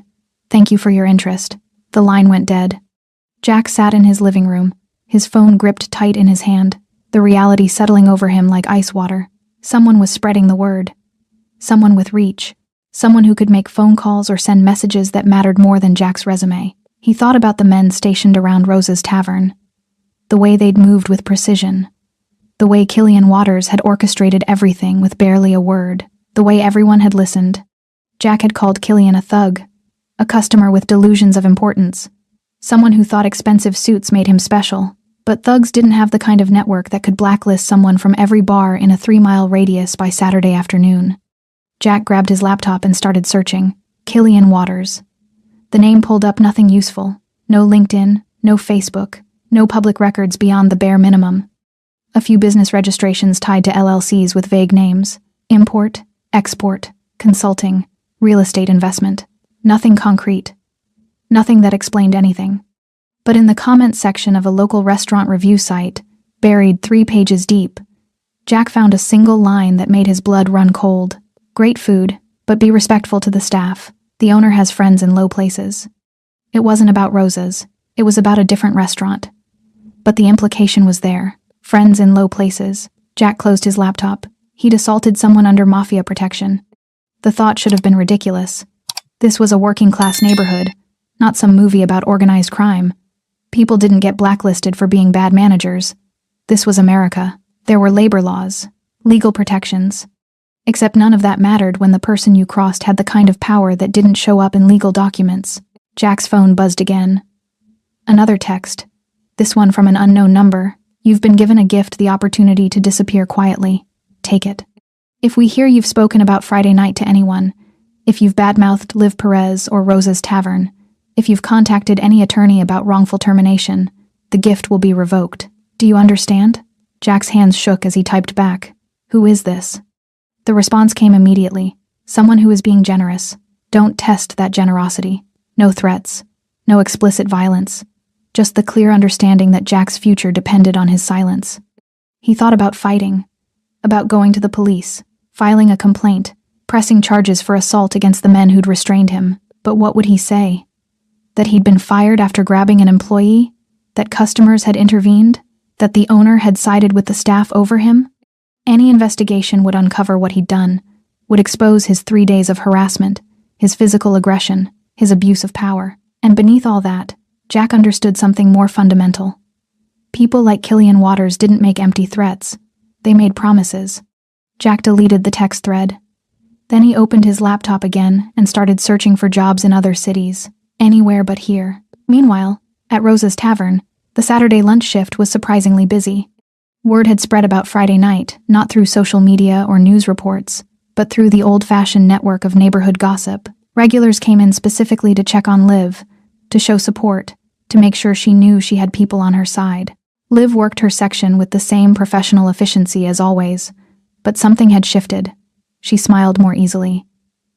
Thank you for your interest. The line went dead. Jack sat in his living room, his phone gripped tight in his hand, the reality settling over him like ice water. Someone was spreading the word. Someone with reach. Someone who could make phone calls or send messages that mattered more than Jack's resume. He thought about the men stationed around Rosa's tavern. The way they'd moved with precision. The way Killian Waters had orchestrated everything with barely a word. The way everyone had listened. Jack had called Killian a thug. A customer with delusions of importance. Someone who thought expensive suits made him special. But thugs didn't have the kind of network that could blacklist someone from every bar in a 3-mile radius by Saturday afternoon. Jack grabbed his laptop and started searching. Killian Waters. The name pulled up nothing useful. No LinkedIn, no Facebook, no public records beyond the bare minimum. A few business registrations tied to LLCs with vague names. Import, export, consulting, real estate investment. Nothing concrete. Nothing that explained anything. But in the comments section of a local restaurant review site, buried 3 pages deep, Jack found a single line that made his blood run cold. Great food, but be respectful to the staff. The owner has friends in low places. It wasn't about Rosa's. It was about a different restaurant. But the implication was there. Friends in low places. Jack closed his laptop. He'd assaulted someone under Mafia protection. The thought should have been ridiculous. This was a working-class neighborhood, not some movie about organized crime. People didn't get blacklisted for being bad managers. This was America. There were labor laws, legal protections. Except none of that mattered when the person you crossed had the kind of power that didn't show up in legal documents. Jack's phone buzzed again. Another text. This one from an unknown number. You've been given a gift, the opportunity to disappear quietly. Take it. If we hear you've spoken about Friday night to anyone, if you've badmouthed Liv Perez or Rosa's Tavern, if you've contacted any attorney about wrongful termination, the gift will be revoked. Do you understand? Jack's hands shook as he typed back. Who is this? The response came immediately. Someone who is being generous. Don't test that generosity. No threats. No explicit violence. Just the clear understanding that Jack's future depended on his silence. He thought about fighting. About going to the police. Filing a complaint. Pressing charges for assault against the men who'd restrained him. But what would he say? That he'd been fired after grabbing an employee? That customers had intervened? That the owner had sided with the staff over him? Any investigation would uncover what he'd done, would expose his 3 days of harassment, his physical aggression, his abuse of power. And beneath all that, Jack understood something more fundamental. People like Killian Waters didn't make empty threats. They made promises. Jack deleted the text thread. Then he opened his laptop again and started searching for jobs in other cities, anywhere but here. Meanwhile, at Rosa's Tavern, the Saturday lunch shift was surprisingly busy. Word had spread about Friday night, not through social media or news reports, but through the old-fashioned network of neighborhood gossip. Regulars came in specifically to check on Liv, to show support, to make sure she knew she had people on her side. Liv worked her section with the same professional efficiency as always, but something had shifted. She smiled more easily,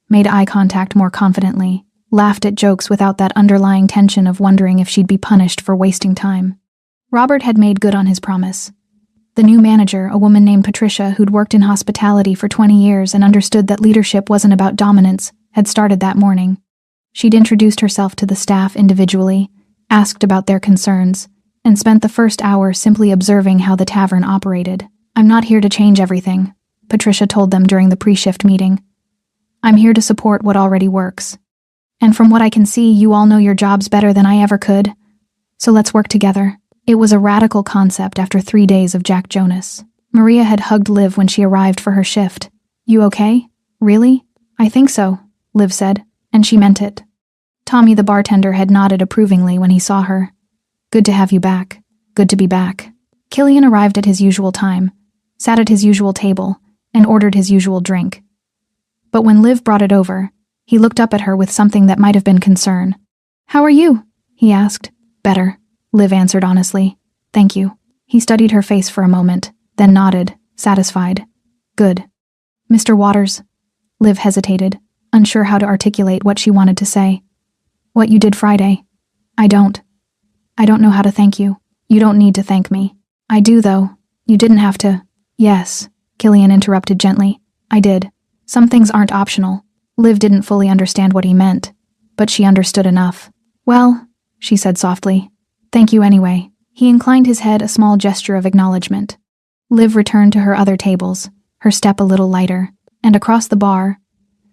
made eye contact more confidently, laughed at jokes without that underlying tension of wondering if she'd be punished for wasting time. Robert had made good on his promise. The new manager, a woman named Patricia who'd worked in hospitality for 20 years and understood that leadership wasn't about dominance, had started that morning. She'd introduced herself to the staff individually, asked about their concerns, and spent the first hour simply observing how the tavern operated. "I'm not here to change everything," Patricia told them during the pre-shift meeting. "I'm here to support what already works. And from what I can see, you all know your jobs better than I ever could. So let's work together." It was a radical concept after 3 days of Jack Jonas. Maria had hugged Liv when she arrived for her shift. "You okay? Really?" "I think so," Liv said, and she meant it. Tommy, the bartender, had nodded approvingly when he saw her. "Good to have you back. Good to be back." Killian arrived at his usual time, sat at his usual table, and ordered his usual drink. But when Liv brought it over, he looked up at her with something that might have been concern. "How are you?" he asked. "Better," Liv answered honestly. "Thank you." He studied her face for a moment, then nodded, satisfied. "Good." "Mr. Waters." Liv hesitated, unsure how to articulate what she wanted to say. "What you did Friday. I don't know how to thank you." "You don't need to thank me." "I do, though. You didn't have to." "Yes," Killian interrupted gently. "I did. Some things aren't optional." Liv didn't fully understand what he meant, but she understood enough. "Well," she said softly, "thank you anyway." He inclined his head, a small gesture of acknowledgement. Liv returned to her other tables, her step a little lighter, and across the bar,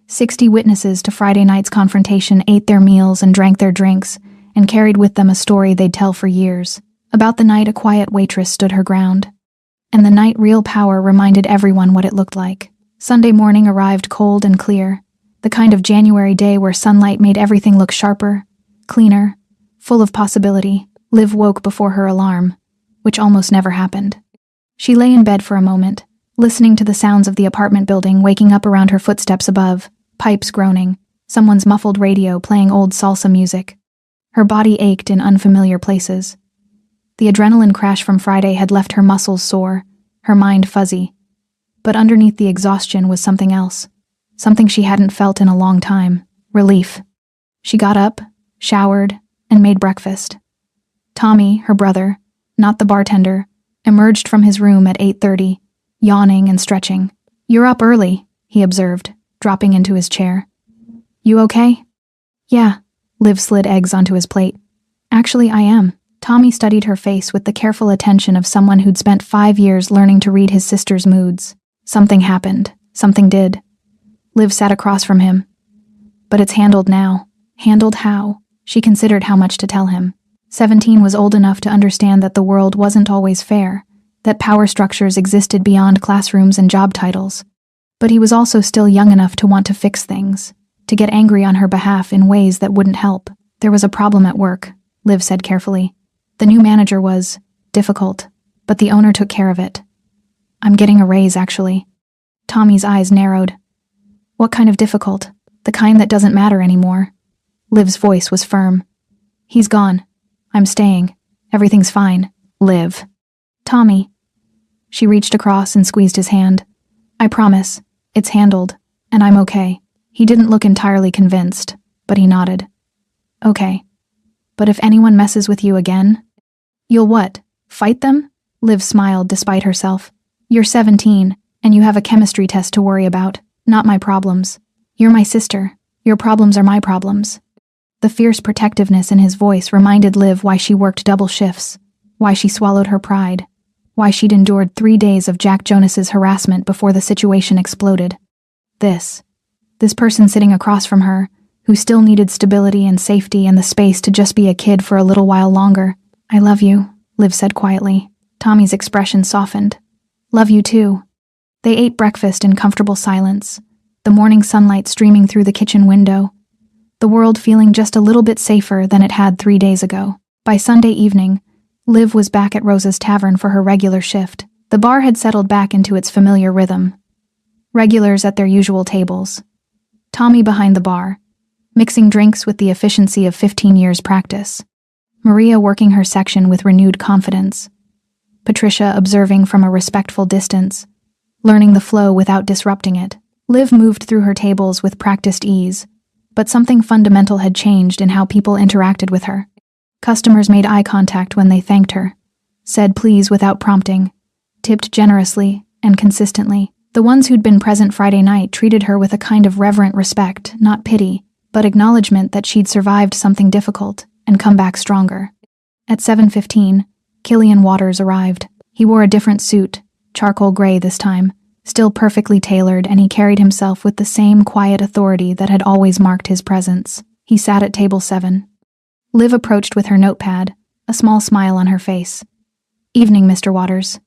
60 witnesses to Friday night's confrontation ate their meals and drank their drinks, and carried with them a story they'd tell for years. About the night a quiet waitress stood her ground. And the night real power reminded everyone what it looked like. Sunday morning arrived cold and clear, the kind of January day where sunlight made everything look sharper, cleaner, full of possibility. Liv woke before her alarm, which almost never happened. She lay in bed for a moment, listening to the sounds of the apartment building waking up around her footsteps above, pipes groaning, someone's muffled radio playing old salsa music. Her body ached in unfamiliar places. The adrenaline crash from Friday had left her muscles sore, her mind fuzzy. But underneath the exhaustion was something else, something she hadn't felt in a long time: relief. She got up, showered, and made breakfast. Tommy, her brother, not the bartender, emerged from his room at 8:30, yawning and stretching. "You're up early," he observed, dropping into his chair. "You okay?" "Yeah." Liv slid eggs onto his plate. "Actually, I am." Tommy studied her face with the careful attention of someone who'd spent 5 years learning to read his sister's moods. Something happened. Something did. Liv sat across from him. "But it's handled now." Handled how? She considered how much to tell him. 17 was old enough to understand that the world wasn't always fair, that power structures existed beyond classrooms and job titles. But he was also still young enough to want to fix things, to get angry on her behalf in ways that wouldn't help. "There was a problem at work," Liv said carefully. "The new manager was difficult, but the owner took care of it. I'm getting a raise, actually." Tommy's eyes narrowed. "What kind of difficult? The kind that doesn't matter anymore?" Liv's voice was firm. "He's gone. I'm staying. Everything's fine. Liv." "Tommy." She reached across and squeezed his hand. "I promise. It's handled, and I'm okay." He didn't look entirely convinced, but he nodded. "Okay. But if anyone messes with you again?" "You'll what? Fight them?" Liv smiled despite herself. "You're 17, and you have a chemistry test to worry about, not my problems. You're my sister. Your problems are my problems." The fierce protectiveness in his voice reminded Liv why she worked double shifts, why she swallowed her pride, why she'd endured 3 days of Jack Jonas's harassment before the situation exploded. This person sitting across from her, who still needed stability and safety and the space to just be a kid for a little while longer. "I love you," Liv said quietly. Tommy's expression softened. "Love you too." They ate breakfast in comfortable silence, the morning sunlight streaming through the kitchen window, the world feeling just a little bit safer than it had 3 days ago. By Sunday evening, Liv was back at Rosa's Tavern for her regular shift. The bar had settled back into its familiar rhythm. Regulars at their usual tables. Tommy behind the bar, mixing drinks with the efficiency of 15 years' practice. Maria working her section with renewed confidence. Patricia observing from a respectful distance, learning the flow without disrupting it. Liv moved through her tables with practiced ease, but something fundamental had changed in how people interacted with her. Customers made eye contact when they thanked her, said please without prompting, tipped generously and consistently. The ones who'd been present Friday night treated her with a kind of reverent respect, not pity, but acknowledgement that she'd survived something difficult and come back stronger. At 7:15, Killian Waters arrived. He wore a different suit, charcoal gray this time, still perfectly tailored, and he carried himself with the same quiet authority that had always marked his presence. He sat at table 7. Liv approached with her notepad, a small smile on her face. "Evening, Mr. Waters."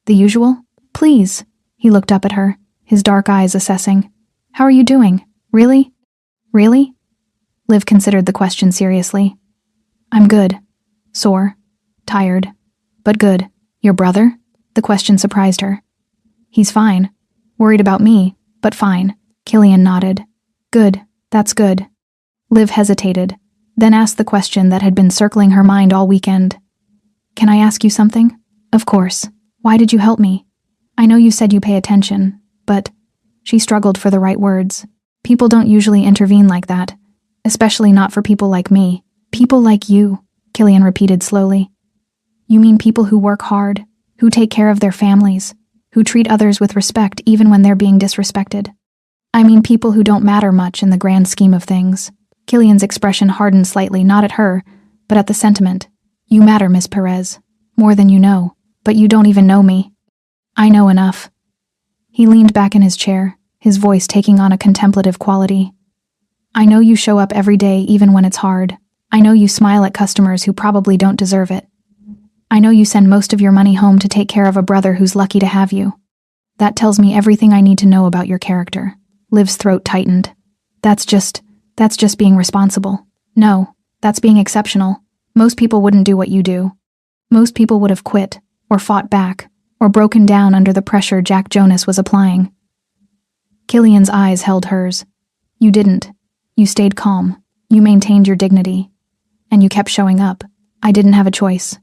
"The usual?" "Please." He looked up at her, his dark eyes assessing. "How are you doing? Really? Really?" Liv considered the question seriously. "I'm good. Sore. Tired. But good." "Your brother?" The question surprised her. "He's fine. Worried about me, but fine." Killian nodded. "Good. That's good." Liv hesitated, then asked the question that had been circling her mind all weekend. "Can I ask you something?" "Of course. Why did you help me? I know you said you pay attention, but..." She struggled for the right words. "People don't usually intervene like that, especially not for people like me." "People like you," Killian repeated slowly. "You mean people who work hard, who take care of their families, who treat others with respect even when they're being disrespected. I mean people who don't matter much in the grand scheme of things." Killian's expression hardened slightly, not at her, but at the sentiment. "You matter, Miss Perez. More than you know. But you don't even know me." "I know enough." He leaned back in his chair, his voice taking on a contemplative quality. "I know you show up every day even when it's hard. I know you smile at customers who probably don't deserve it. I know you send most of your money home to take care of a brother who's lucky to have you. That tells me everything I need to know about your character." Liv's throat tightened. That's just being responsible." "No, that's being exceptional. Most people wouldn't do what you do. Most people would have quit, or fought back, or broken down under the pressure Jack Jonas was applying." Killian's eyes held hers. "You didn't. You stayed calm. You maintained your dignity. And you kept showing up. I didn't have a choice."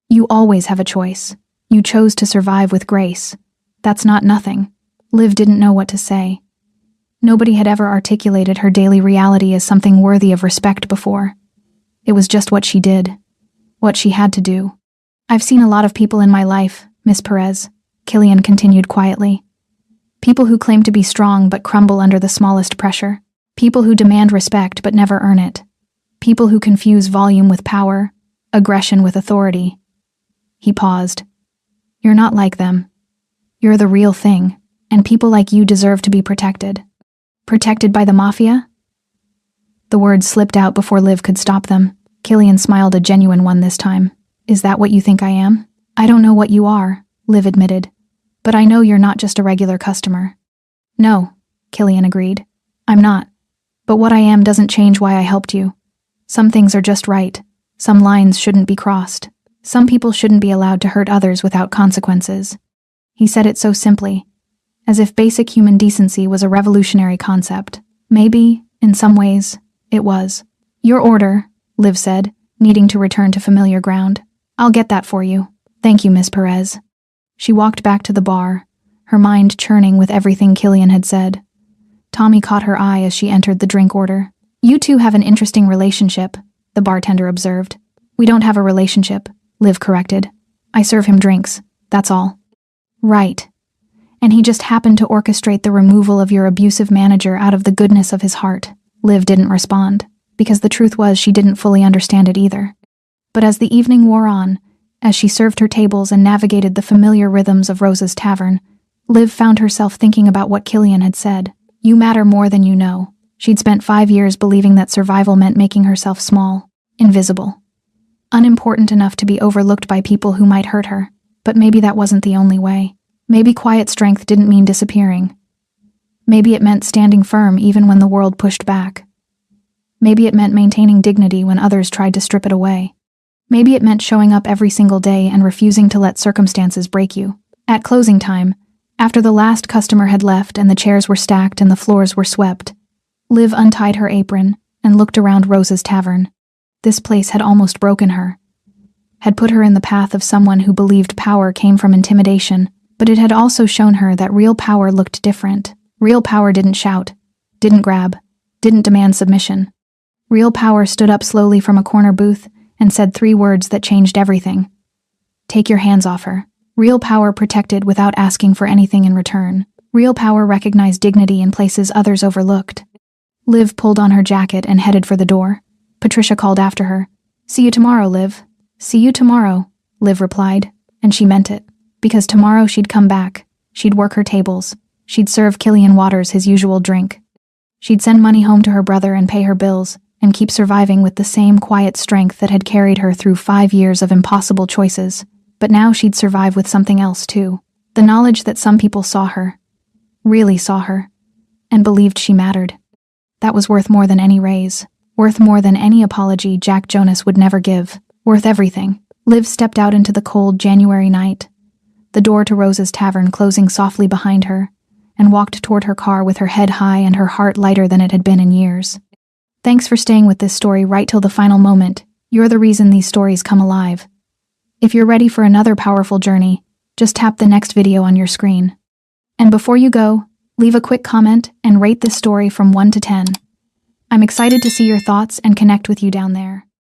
"You always have a choice. You chose to survive with grace. That's not nothing." Liv didn't know what to say. Nobody had ever articulated her daily reality as something worthy of respect before. It was just what she did. What she had to do. "I've seen a lot of people in my life, Miss Perez," Killian continued quietly. "People who claim to be strong but crumble under the smallest pressure. People who demand respect but never earn it. People who confuse volume with power, aggression with authority." He paused. "You're not like them. You're the real thing, and people like you deserve to be protected." "Protected by the Mafia?" The words slipped out before Liv could stop them. Killian smiled, a genuine one this time. "Is that what you think I am?" "I don't know what you are," Liv admitted, "but I know you're not just a regular customer." "No," Killian agreed. "I'm not. But what I am doesn't change why I helped you. Some things are just right. Some lines shouldn't be crossed. Some people shouldn't be allowed to hurt others without consequences." He said it so simply, as if basic human decency was a revolutionary concept. Maybe, in some ways, it was. "Your order," Liv said, needing to return to familiar ground. "I'll get that for you. Thank you, Miss Perez." She walked back to the bar, her mind churning with everything Killian had said. Tommy caught her eye as she entered the drink order. "You two have an interesting relationship," the bartender observed. "We don't have a relationship," Liv corrected. "I serve him drinks, that's all." "Right. And he just happened to orchestrate the removal of your abusive manager out of the goodness of his heart." Liv didn't respond, because the truth was she didn't fully understand it either. But as the evening wore on, as she served her tables and navigated the familiar rhythms of Rosa's Tavern, Liv found herself thinking about what Killian had said. "You matter more than you know." She'd spent 5 years believing that survival meant making herself small, invisible, unimportant enough to be overlooked by people who might hurt her. But maybe that wasn't the only way. Maybe quiet strength didn't mean disappearing. Maybe it meant standing firm even when the world pushed back. Maybe it meant maintaining dignity when others tried to strip it away. Maybe it meant showing up every single day and refusing to let circumstances break you. At closing time, after the last customer had left and the chairs were stacked and the floors were swept, Liv untied her apron and looked around Rose's tavern. This place had almost broken her, had put her in the path of someone who believed power came from intimidation, but it had also shown her that real power looked different. Real power didn't shout, didn't grab, didn't demand submission. Real power stood up slowly from a corner booth and said 3 words that changed everything. Take your hands off her. Real power protected without asking for anything in return. Real power recognized dignity in places others overlooked. Liv pulled on her jacket and headed for the door. Patricia called after her. See you tomorrow, Liv. See you tomorrow, Liv replied, and she meant it. Because tomorrow she'd come back. She'd work her tables. She'd serve Killian Waters his usual drink. She'd send money home to her brother and pay her bills, and keep surviving with the same quiet strength that had carried her through 5 years of impossible choices. But now she'd survive with something else too. The knowledge that some people saw her, really saw her, and believed she mattered. That was worth more than any raise, worth more than any apology Jack Jonas would never give, worth everything. Liv stepped out into the cold January night, the door to Rose's tavern closing softly behind her, and walked toward her car with her head high and her heart lighter than it had been in years. Thanks for staying with this story right till the final moment. You're the reason these stories come alive. If you're ready for another powerful journey, just tap the next video on your screen. And before you go, leave a quick comment and rate this story from 1 to 10. I'm excited to see your thoughts and connect with you down there.